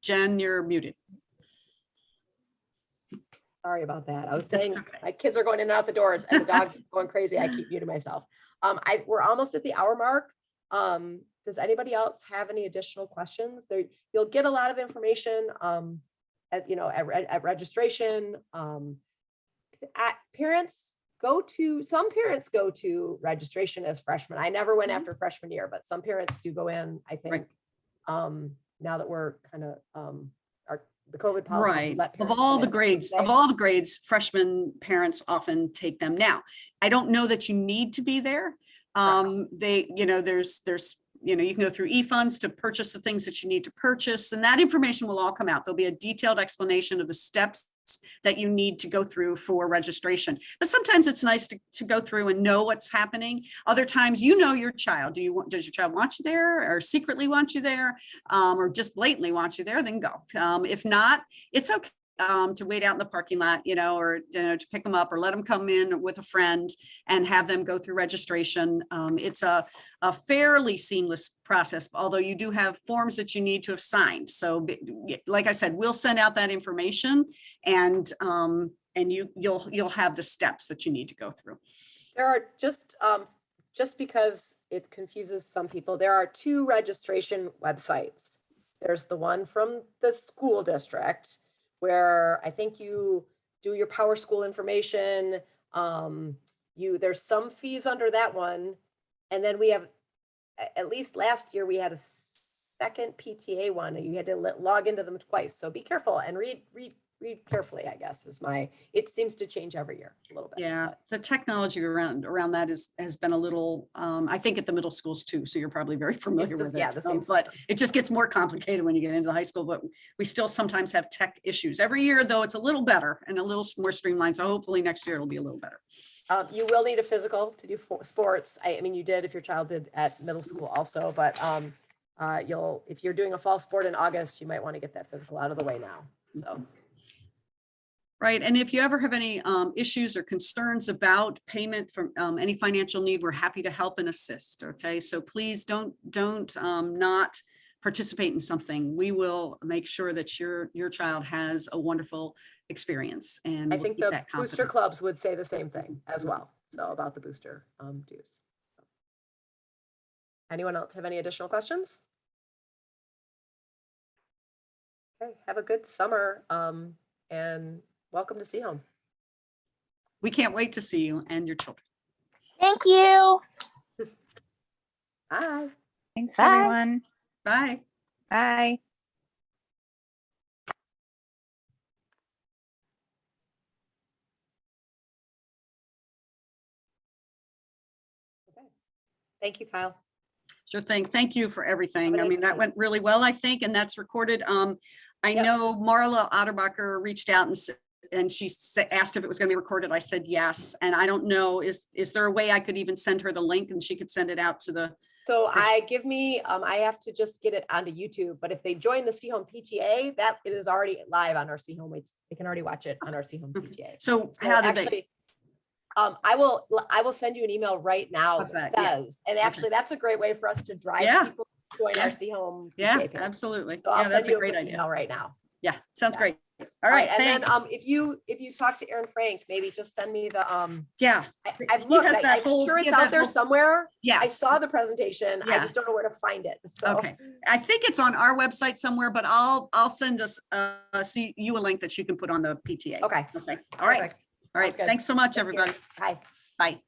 Speaker 9: Jen, you're muted.
Speaker 3: Sorry about that. I was saying
Speaker 9: That's okay.
Speaker 3: my kids are going in and out the doors and the dog's going crazy. I keep muting myself. We're almost at the hour mark. Does anybody else have any additional questions? There, you'll get a lot of information at registration. Parents go to registration as freshmen. I never went after freshman year, but some parents do go in, I think.
Speaker 9: Right.
Speaker 3: Now that we're kind of the COVID policy.
Speaker 9: Right.
Speaker 3: let
Speaker 9: Of
Speaker 3: parents
Speaker 9: all
Speaker 3: go
Speaker 9: the
Speaker 3: in.
Speaker 9: grades, of all the grades, freshman parents often take them. Now, I don't know that you need to be there. There's you can go through eFunds to purchase the things that you need to purchase, and that information will all come out. There'll be a detailed explanation of the steps that you need to go through for registration. But sometimes it's nice to go through and know what's happening. Other times, your child. Does your child want you there, or secretly want you there, or just blatantly want you there? Then go. If not, it's okay to wait out in the parking lot, or to pick them up, or let them come in with a friend and have them go through registration. It's a fairly seamless process, although you do have forms that you need to have signed. So like I said, we'll send out that information, and you'll have the steps that you need to go through.
Speaker 3: There are just because it confuses some people, there are 2 registration websites. There's the one from the school district, where I think you do your Power School information. There's some fees under that one. And then we have, at least last year, we had a second PTA one, and you had to log into them twice. So be careful and read carefully, I guess, it seems to change every year a little bit.
Speaker 9: Yeah, the technology around that has been a little, I think at the middle schools too. So you're probably very familiar with it.
Speaker 3: Yeah, the same
Speaker 9: but
Speaker 3: system.
Speaker 9: it just gets more complicated when you get into the high school, but we still sometimes have tech issues. Every year though, it's a little better and a little more streamlined. So hopefully next year it'll be a little better.
Speaker 3: You will need a physical to do sports. I mean, you did if your child did at middle school also, but if you're doing a fall sport in August, you might want to get that physical out of the way now. So.
Speaker 9: Right. And if you ever have any issues or concerns about payment from any financial need, we're happy to help and assist. Okay. So please don't not participate in something. We will make sure that your child has a wonderful experience. And
Speaker 3: I think the booster clubs would say the same thing as well. So about the booster dues. Anyone else have any additional questions? Okay. Have a good summer. And welcome to Seaholm.
Speaker 9: We can't wait to see you and your children.
Speaker 2: Thank you.
Speaker 3: Bye.
Speaker 5: Thanks,
Speaker 2: Bye.
Speaker 5: everyone.
Speaker 9: Bye.
Speaker 5: Bye.
Speaker 3: Okay. Thank you, Kyle.
Speaker 9: Sure thing. Thank you for everything.
Speaker 3: Have a
Speaker 9: I
Speaker 3: nice
Speaker 9: mean, that
Speaker 3: night.
Speaker 9: went really well, I think, and that's recorded. I
Speaker 3: Yep.
Speaker 9: know Marla Otterbacher reached out and she asked if it was going to be recorded. I said yes. And I don't know, is there a way I could even send her the link and she could send it out to the?
Speaker 3: So I have to just get it onto YouTube, but if they join the Seaholm PTA, that it is already live on our Seaholm. They can already watch it on our Seaholm PTA.
Speaker 9: So how do
Speaker 3: actually,
Speaker 9: they?
Speaker 3: I will send you an email right now
Speaker 9: How's
Speaker 3: that
Speaker 9: that?
Speaker 3: says, and actually that's a great way for us to drive
Speaker 9: Yeah.
Speaker 3: people to join
Speaker 9: Yeah.
Speaker 3: our Seaholm PTA
Speaker 9: Yeah,
Speaker 3: page.
Speaker 9: absolutely.
Speaker 3: So I'll
Speaker 9: Yeah,
Speaker 3: send
Speaker 9: that's
Speaker 3: you
Speaker 9: a great
Speaker 3: quick
Speaker 9: idea.
Speaker 3: email right now.
Speaker 9: Yeah, sounds
Speaker 3: Yeah.
Speaker 9: great. All right.
Speaker 3: And
Speaker 9: Thanks.
Speaker 3: then if you talk to Aaron Frank, maybe just send me the
Speaker 9: Yeah.
Speaker 3: I've
Speaker 9: He
Speaker 3: looked.
Speaker 9: has that
Speaker 3: I'm
Speaker 9: whole-
Speaker 3: sure
Speaker 9: he
Speaker 3: it's
Speaker 9: has
Speaker 3: out
Speaker 9: that
Speaker 3: there
Speaker 9: whole-
Speaker 3: somewhere.
Speaker 9: Yes.
Speaker 3: I saw the presentation. I
Speaker 9: Yeah.
Speaker 3: just don't know where to find it. So
Speaker 9: Okay. I think it's on our website somewhere, but I'll send us you a link that you can put on the PTA.
Speaker 3: Okay.
Speaker 9: Okay. All right.
Speaker 3: Perfect.
Speaker 9: All right.
Speaker 3: Sounds good.
Speaker 9: Thanks so much,
Speaker 3: Thank you.
Speaker 9: everybody.
Speaker 3: Bye.
Speaker 9: Bye.